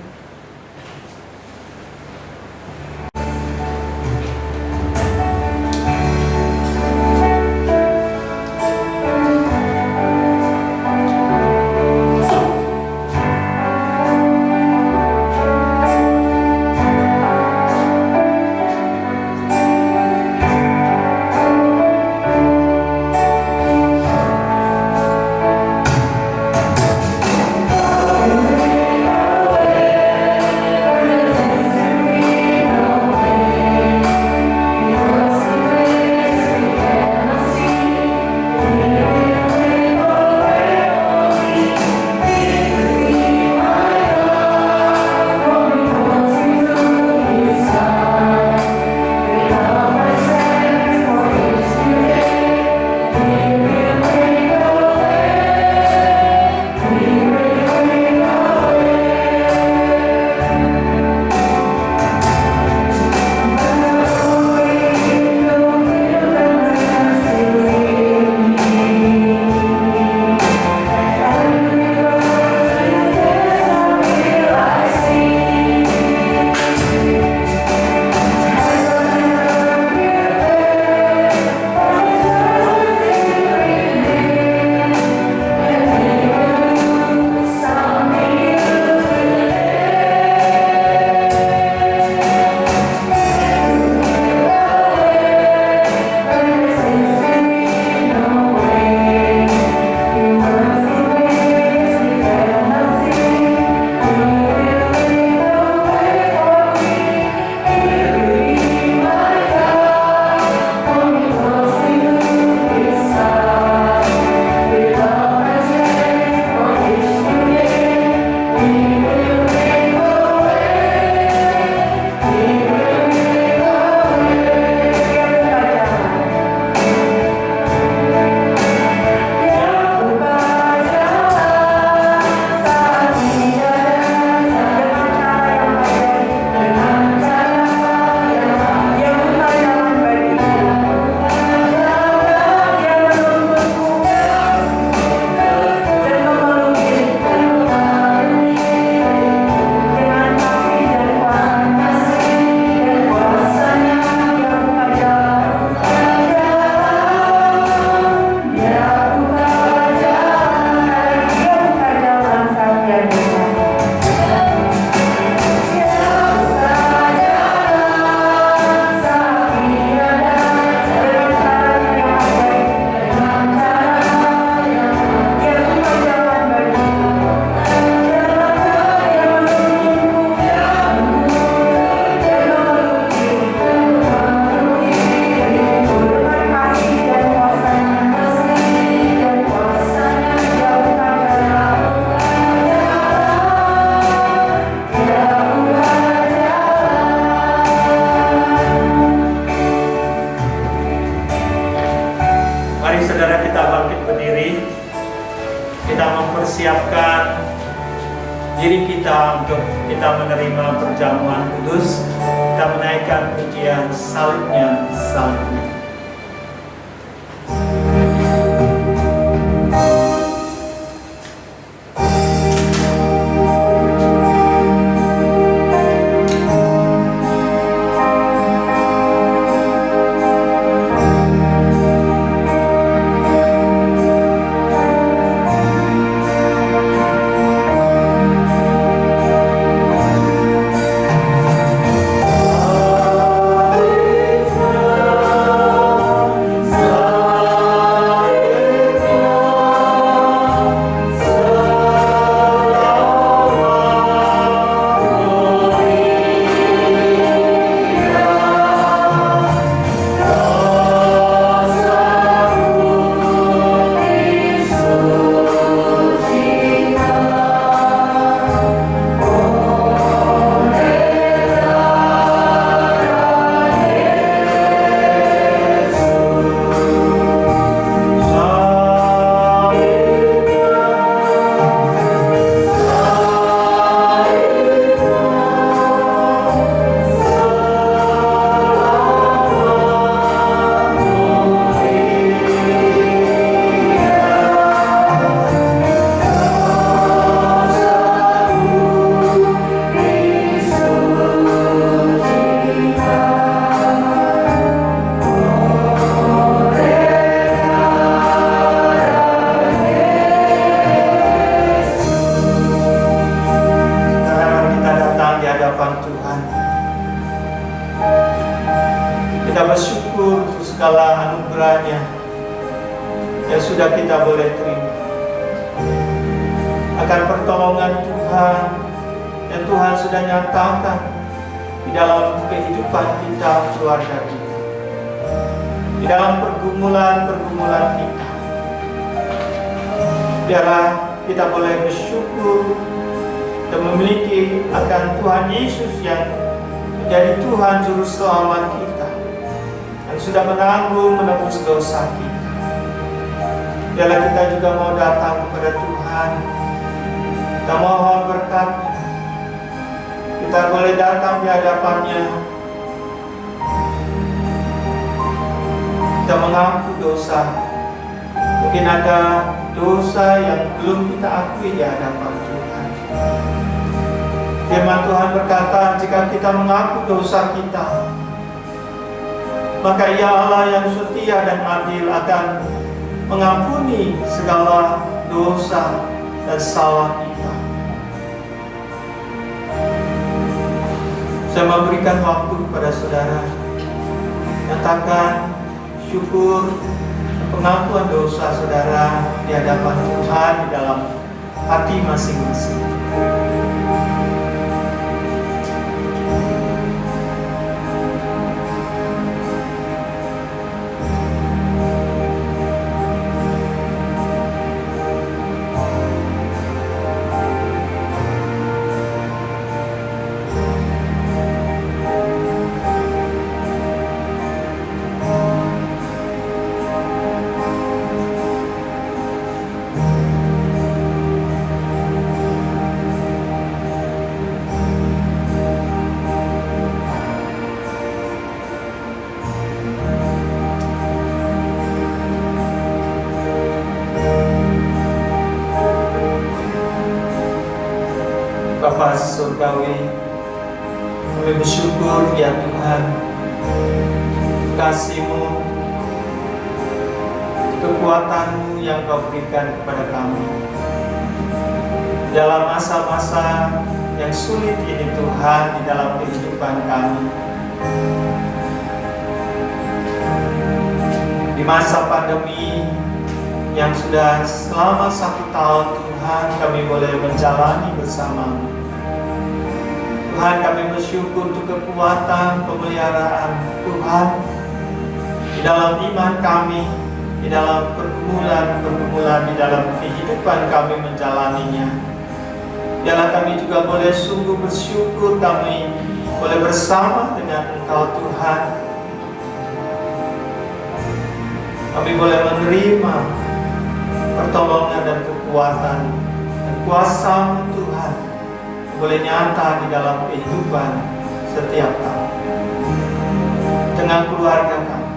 diri kita untuk kita menerima perjamuan kudus, kita menaikkan pujian salibnya, salibnya. Kita bersyukur untuk segala anugerah-Nya yang sudah kita boleh terima, akan pertolongan Tuhan yang Tuhan sudah nyatakan di dalam kehidupan kita, keluarga kita, di dalam pergumulan-pergumulan kita. Biarlah kita boleh bersyukur dan memiliki akan Tuhan Yesus yang menjadi Tuhan Juru Selamat kita, yang sudah menanggung menebus dosa kita. Biarlah kita juga mau datang kepada Tuhan, kita mohon berkat-Nya. Kita boleh datang di hadapan-Nya, kita mengaku dosa. Mungkin ada dosa yang belum kita akui di hadapan Tuhan. Firman Tuhan berkata, jika kita mengaku dosa kita, maka Ia Allah yang setia dan adil akan mengampuni segala dosa dan salah kita. Saya memberikan waktu kepada saudara, nyatakan syukur pengakuan dosa saudara di hadapan Tuhan di dalam hati masing-masing. Bapa surgawi, kami bersyukur ya Tuhan, kasih-Mu, kekuatan-Mu yang Kau berikan kepada kami dalam masa-masa yang sulit ini Tuhan, di dalam kehidupan kami. Di masa pandemi yang sudah selama 1 tahun Tuhan, kami boleh menjalani bersama-Mu. Tuhan, kami bersyukur untuk kekuatan pemeliharaan Tuhan di dalam iman kami, di dalam pergumulan-pergumulan, di dalam kehidupan kami menjalaninya. Biarlah kami juga boleh sungguh bersyukur, kami boleh bersama dengan Engkau Tuhan. Kami boleh menerima pertolongan dan kekuatan dan kuasa-Mu Tuhan boleh nyata di dalam kehidupan setiap kami, di tengah keluarga kami,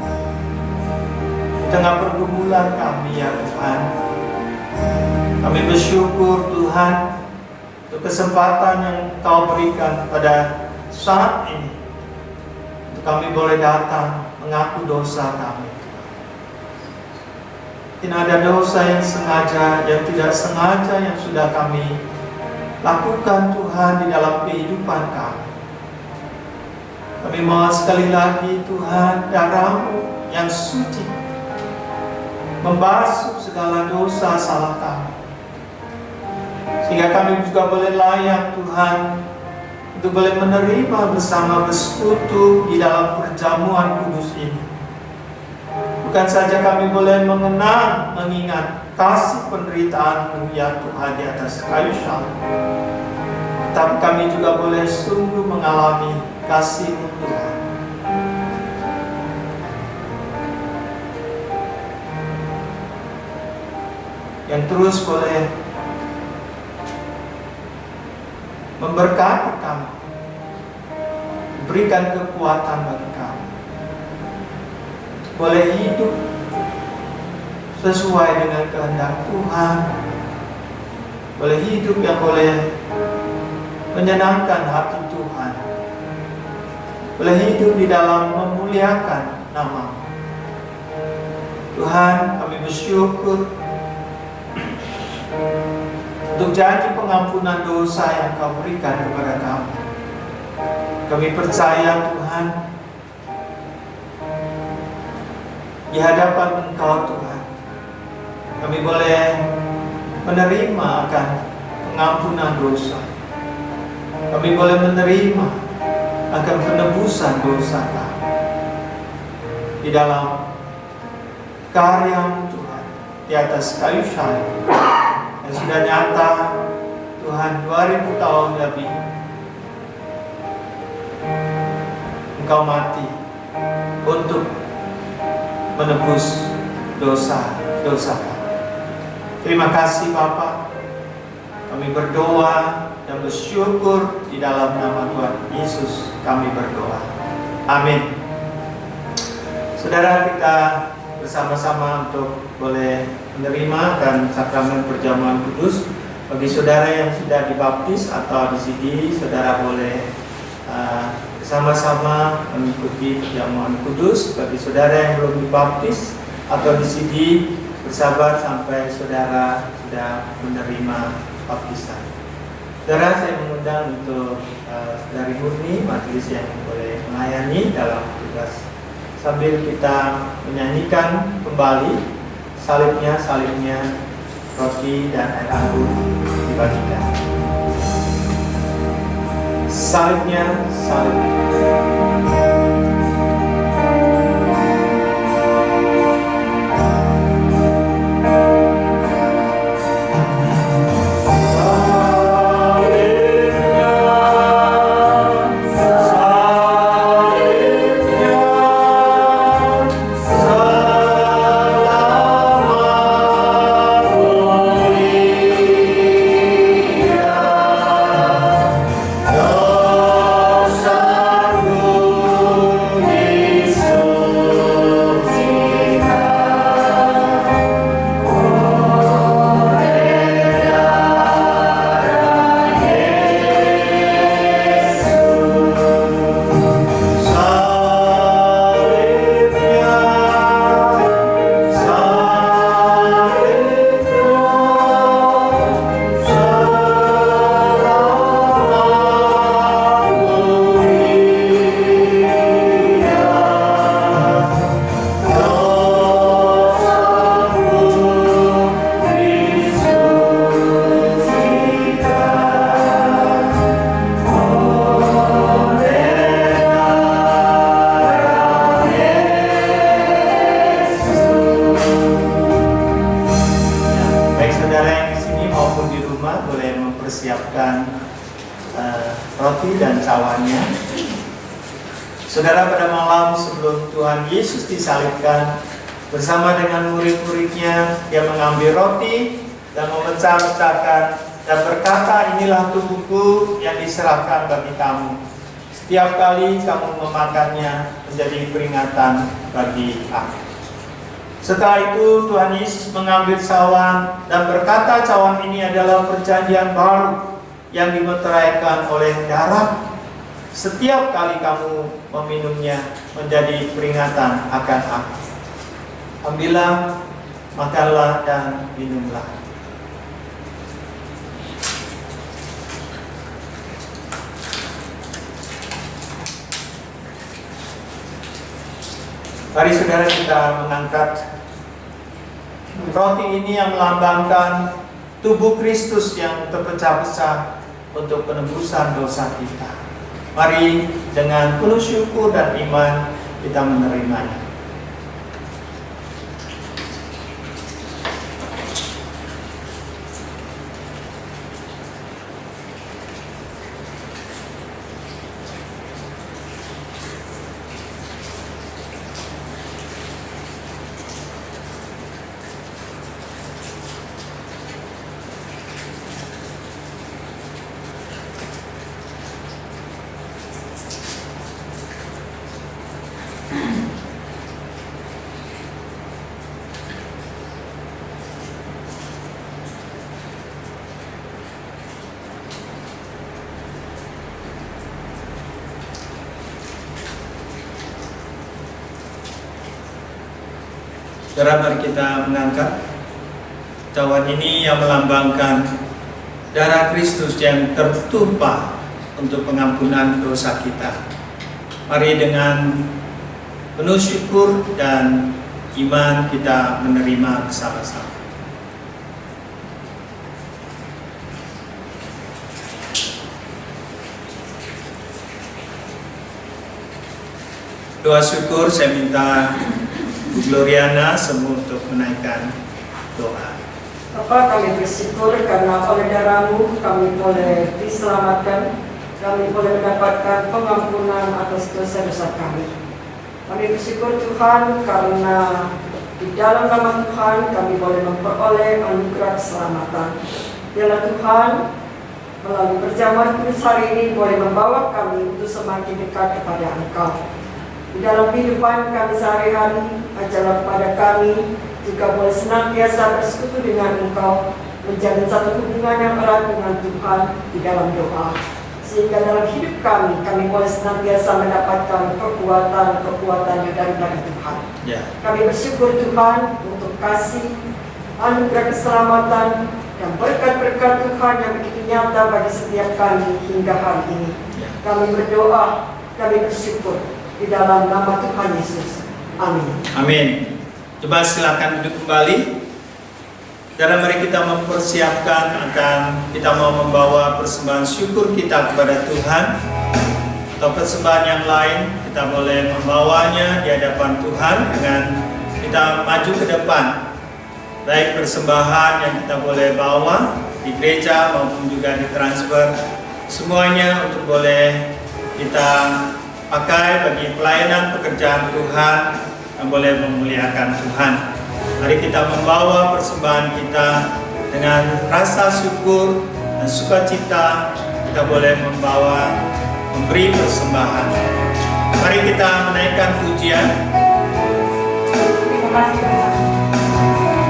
di tengah pergumulan kami ya Tuhan. Kami bersyukur Tuhan untuk kesempatan yang Kau berikan pada saat ini, untuk kami boleh datang mengaku dosa kami. Tidak ada dosa yang sengaja, yang tidak sengaja yang sudah kami lakukan Tuhan di dalam kehidupan kami. Kami mohon sekali lagi Tuhan, darah-Mu yang suci membasuh segala dosa salah kami, sehingga kami juga boleh layak Tuhan untuk boleh menerima bersama bersekutu di dalam perjamuan kudus ini. Bukan saja kami boleh mengenang, mengingat kasih penderitaan-Mu ya Tuhan di atas kayu salib, tapi kami juga boleh sungguh mengalami kasih-Mu Tuhan. Yang terus boleh memberkati kami, berikan kekuatan bagi kami, boleh hidup sesuai dengan kehendak Tuhan, boleh hidup yang boleh menyenangkan hati Tuhan, boleh hidup di dalam memuliakan nama Tuhan. Kami bersyukur untuk janji pengampunan dosa yang Kau berikan kepada kami. Kami percaya Tuhan, di hadapan Engkau Tuhan, kami boleh menerima akan pengampunan dosa. Kami boleh menerima akan penebusan dosa kami di dalam karya-Mu Tuhan di atas kayu salib yang sudah nyata Tuhan 2000 tahun lebih. Engkau mati untuk menebus dosa-dosa kami. Terima kasih Bapa. Kami berdoa dan bersyukur di dalam nama Tuhan Yesus kami berdoa. Amin. Saudara, kita bersama-sama untuk boleh menerima dan sakramen perjamuan kudus. Bagi saudara yang sudah dibaptis atau di sini, saudara boleh bersama-sama mengikuti perjamuan kudus. Bagi saudara yang belum dibaptis atau di sini, bersabar sampai saudara sudah menerima baptisan. Saudara, saya mengundang untuk dari Murni majelis yang boleh melayani dalam tugas sambil kita menyanyikan kembali salibnya, roti dan air anggur dibagikan. Salibnya, roti dan cawannya. Saudara, pada malam sebelum Tuhan Yesus disalibkan, bersama dengan murid-muridnya, dia mengambil roti dan memecah-mecahkan dan berkata, inilah tubuhku yang diserahkan bagi kamu. Setiap kali kamu memakannya menjadi peringatan bagi aku. Setelah itu Tuhan Yesus mengambil cawan dan berkata, cawan ini adalah perjanjian baru yang dimeteraikan oleh darah. Setiap kali kamu meminumnya menjadi peringatan akan aku. Ambillah, makanlah dan minumlah. Mari saudara kita mengangkat roti ini yang melambangkan tubuh Kristus yang terpecah-pecah untuk penebusan dosa kita. Mari dengan penuh syukur dan iman kita menerimanya. Saudara, mari kita mengangkat cawan ini yang melambangkan darah Kristus yang tertumpah untuk pengampunan dosa kita. Mari dengan penuh syukur dan iman kita menerima bersama-sama. Doa syukur saya minta Bu Gloriana semua untuk menaikkan doa. Bapa, kami bersyukur karena oleh darah-Mu kami boleh diselamatkan, kami boleh mendapatkan pengampunan atas dosa-dosa kami. Kami bersyukur Tuhan karena di dalam nama Tuhan kami boleh memperoleh anugerah keselamatan. Biarlah Tuhan melalui perjamuan kudus hari ini boleh membawa kami untuk semakin dekat kepada Engkau. Di dalam kehidupan kami sehari-hari, ajarlah kepada kami juga boleh senantiasa bersekutu dengan Engkau, menjalin satu hubungan yang erat dengan Tuhan di dalam doa. Sehingga dalam hidup kami boleh senantiasa mendapatkan kekuatan yang dari Tuhan. Kami bersyukur Tuhan untuk kasih, anugerah keselamatan, dan berkat-berkat Tuhan yang begitu nyata bagi setiap kami hingga hari ini. Kami berdoa, kami bersyukur di dalam nama Tuhan Yesus. Amin. Amin. Coba silakan duduk kembali. Dan mari kita mempersiapkan akan kita mau membawa persembahan syukur kita kepada Tuhan, atau persembahan yang lain kita boleh membawanya di hadapan Tuhan dengan kita maju ke depan. Baik persembahan yang kita boleh bawa di gereja maupun juga di transfer, semuanya untuk boleh kita pakai bagi pelayanan pekerjaan Tuhan yang boleh memuliakan Tuhan. Mari kita membawa persembahan kita dengan rasa syukur dan sukacita. Kita boleh memberi persembahan. Mari kita menaikkan pujian. Terima kasih Bapak. Terima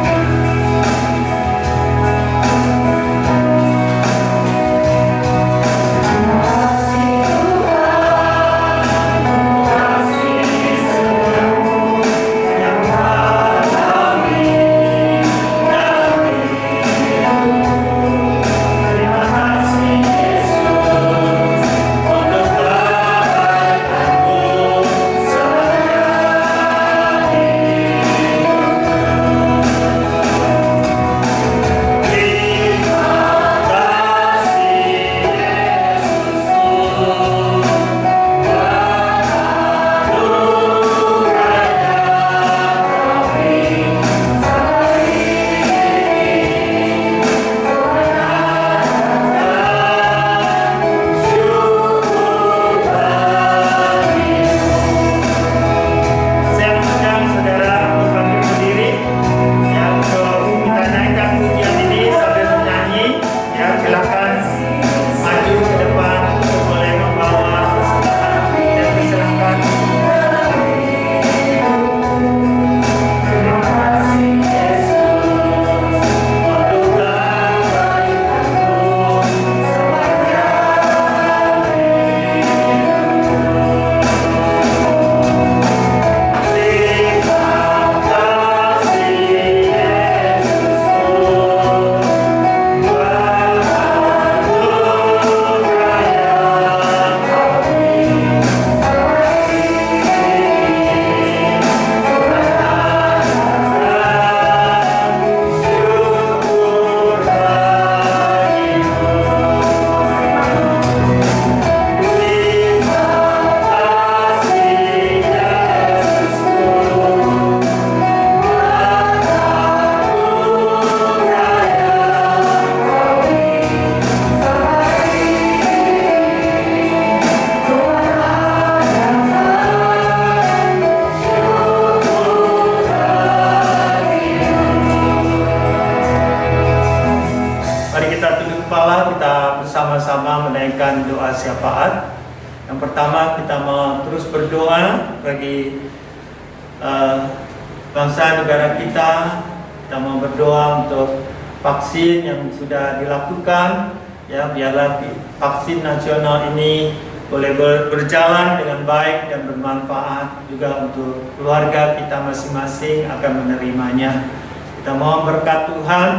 sama-sama menaikkan doa syafaat. Yang pertama kita mau terus berdoa bagi bangsa negara kita. Kita mau berdoa untuk vaksin yang sudah dilakukan, ya, biarlah vaksin nasional ini boleh berjalan dengan baik dan bermanfaat juga untuk keluarga kita masing-masing akan menerimanya. Kita mohon berkat Tuhan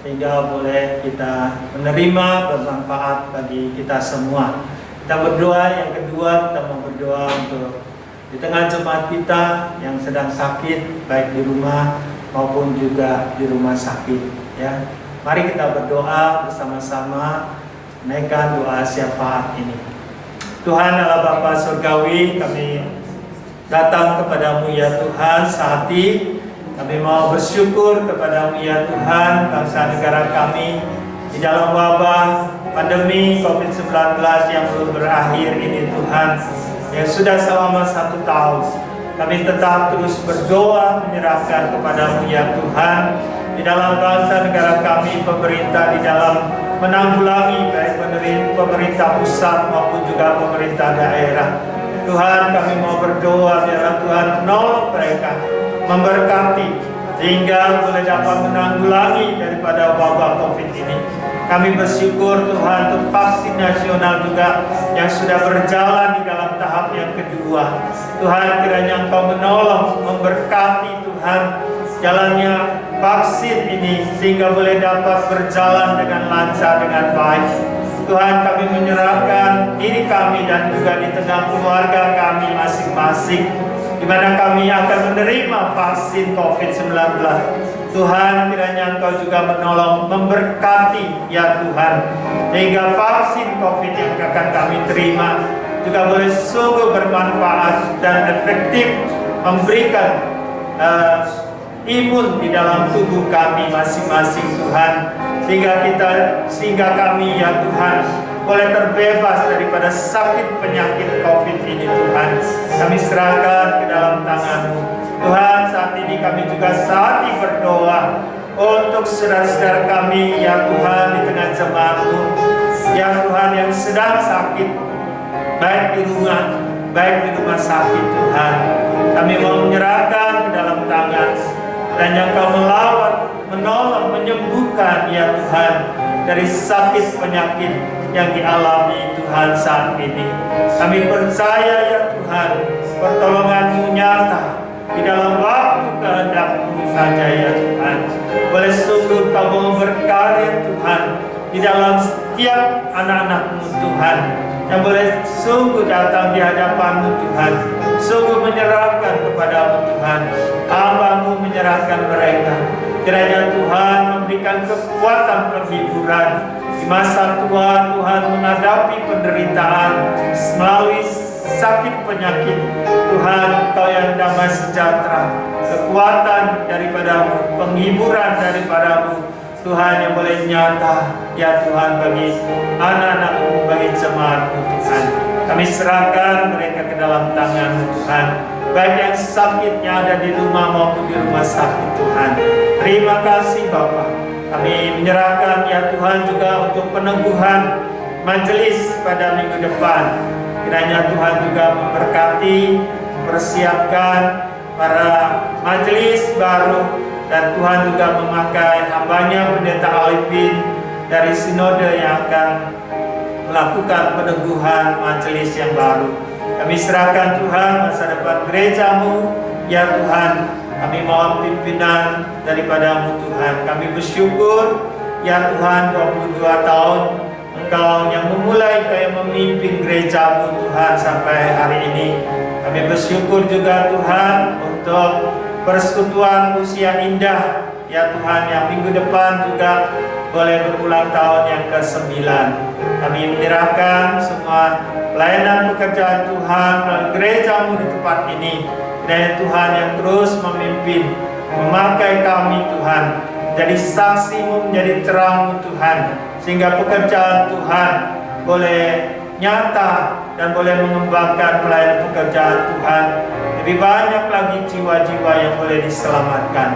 sehingga boleh kita menerima bermanfaat bagi kita semua. Kita berdoa yang kedua, kita mau berdoa untuk di tengah jemaat kita yang sedang sakit baik di rumah maupun juga di rumah sakit, ya. Mari kita berdoa bersama-sama menaikkan doa syafaat ini. Tuhan Allah Bapa Surgawi, kami datang kepadamu ya Tuhan saat ini. Kami mau bersyukur kepadamu ya Tuhan, bangsa negara kami di dalam wabah pandemi COVID-19 yang belum berakhir ini Tuhan, yang sudah selama 1 tahun. Kami tetap terus berdoa menyerahkan kepadamu ya Tuhan, di dalam bangsa negara kami, pemerintah di dalam menanggulangi baik pemerintah pusat maupun juga pemerintah daerah. Tuhan, kami mau berdoa biarlah Tuhan menolong mereka, memberkati sehingga boleh dapat menanggulangi daripada wabah COVID ini. Kami bersyukur Tuhan untuk vaksin nasional juga yang sudah berjalan di dalam tahap yang kedua. Tuhan, kiranya Engkau menolong, memberkati Tuhan jalannya vaksin ini sehingga boleh dapat berjalan dengan lancar, dengan baik. Tuhan, kami menyerahkan diri kami dan juga di tengah keluarga kami masing-masing, di mana kami akan menerima vaksin COVID-19. Tuhan, kiranya Engkau juga menolong, memberkati ya Tuhan, sehingga vaksin COVID yang akan kami terima juga boleh sungguh bermanfaat dan efektif memberikan imun di dalam tubuh kami masing-masing Tuhan, sehingga kami ya Tuhan boleh terbebas daripada sakit penyakit COVID ini Tuhan. Kami serahkan ke dalam tangan-Mu Tuhan. Saat ini kami juga saat ini berdoa untuk saudara-saudara kami ya Tuhan di tengah jemaat-Mu ya Tuhan yang sedang sakit baik di rumah sakit Tuhan. Kami mau menyerahkan ke dalam tangan dan yang Kau menolong, menyembuhkan ya Tuhan dari sakit penyakit yang dialami Tuhan saat ini. Kami percaya ya Tuhan, pertolongan-Mu nyata di dalam waktu kehendak-Mu saja ya Tuhan. Boleh sungguh Kau mau berkarya Tuhan di dalam setiap anak-anak-Mu Tuhan, yang boleh sungguh datang di hadapan-Mu Tuhan, sungguh menyerahkan kepada-Mu Tuhan. Hamba-Mu menyerahkan mereka. Kiranya Tuhan memberikan kekuatan penghiburan di masa tua Tuhan menghadapi penderitaan melalui sakit penyakit. Tuhan, Kau yang damai sejahtera, kekuatan daripada-Mu, penghiburan daripada-Mu Tuhan yang boleh nyata ya Tuhan bagi anak-anak-Mu, bagi jemaat-Mu Tuhan. Kami serahkan mereka ke dalam tangan-Mu Tuhan, baik yang sakitnya ada di rumah maupun di rumah sakit Tuhan. Terima kasih Bapa. Kami menyerahkan ya Tuhan juga untuk peneguhan majelis pada minggu depan. Kiranya Tuhan juga memberkati, mempersiapkan para majelis baru, dan Tuhan juga memakai hamba-Nya Pendeta Alipin dari sinode yang akan melakukan peneguhan majelis yang baru. Kami serahkan Tuhan masa depan gereja-Mu ya Tuhan. Kami mohon pimpinan daripada-Mu Tuhan. Kami bersyukur ya Tuhan 22 tahun Engkau yang memulai, Engkau yang memimpin gereja-Mu Tuhan sampai hari ini. Kami bersyukur juga Tuhan untuk persekutuan usia indah ya Tuhan, yang minggu depan juga boleh berulang tahun yang ke-9. Kami menyerahkan semua pelayanan pekerjaan Tuhan melalui gereja-Mu di tempat ini. Dan Tuhan yang terus memimpin, memakai kami Tuhan, jadi saksi-Mu, menjadi terang Tuhan, sehingga pekerjaan Tuhan boleh nyata dan boleh mengembangkan pelayanan pekerjaan Tuhan. Lebih banyak lagi jiwa-jiwa yang boleh diselamatkan,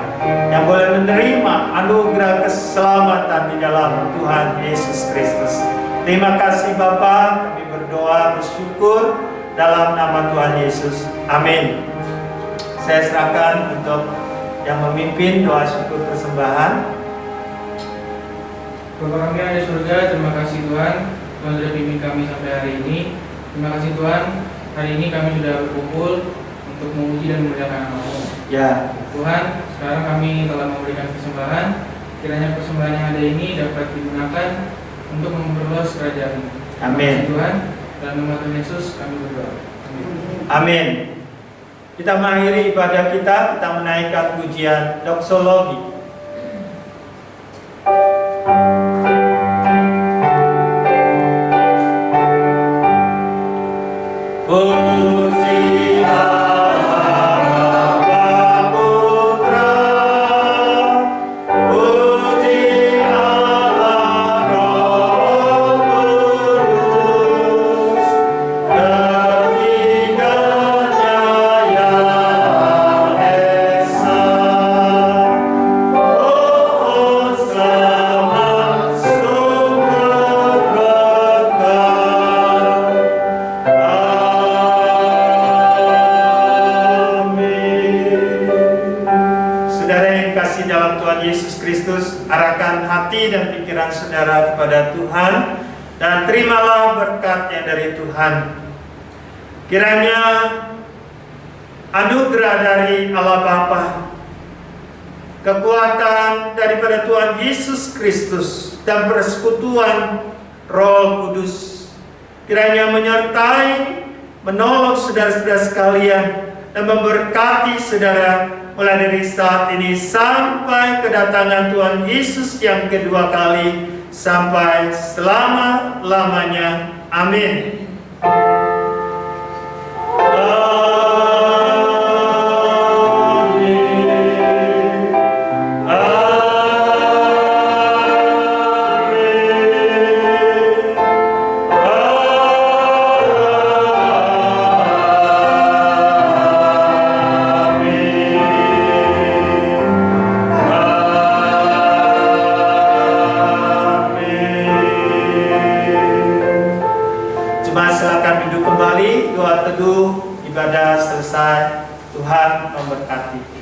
yang boleh menerima anugerah keselamatan di dalam Tuhan Yesus Kristus. Terima kasih Bapa, kami berdoa bersyukur dalam nama Tuhan Yesus. Amin. Saya serahkan untuk yang memimpin doa syukur persembahan. Bapa kami yang ada di surga, terima kasih Tuhan sudah pimpin kami sampai hari ini. Terima kasih Tuhan, hari ini kami sudah berkumpul untuk memuji dan memuliakan nama-Mu. Ya, Tuhan, sekarang kami telah memberikan persembahan. Kiranya persembahan yang ada ini dapat digunakan untuk memperluas kerajaan. amin. Tuhan, dalam nama Tuhan Yesus kami berdoa. Amin. Amin. Kita mengakhiri ibadah kita menaikkan pujian doksologi. Puji Allah Bapa Putra, puji Allah Roh Kudus, ketiganya yang esa. Oh selamat sungguh berkat. Saudara yang kasih dalam Tuhan Yesus Kristus, arahkan hati dan pikiran saudara kepada Tuhan dan terimalah berkatnya dari Tuhan. Kiranya anugerah dari Allah Bapa, kekuatan daripada Tuhan Yesus Kristus dan persekutuan Roh Kudus kiranya menyertai, menolong saudara-saudara sekalian dan memberkati saudara mulai dari saat ini sampai kedatangan Tuhan Yesus yang kedua kali sampai selama-lamanya. Amin. Silakan duduk kembali, doa teduh, ibadah selesai. Tuhan memberkati.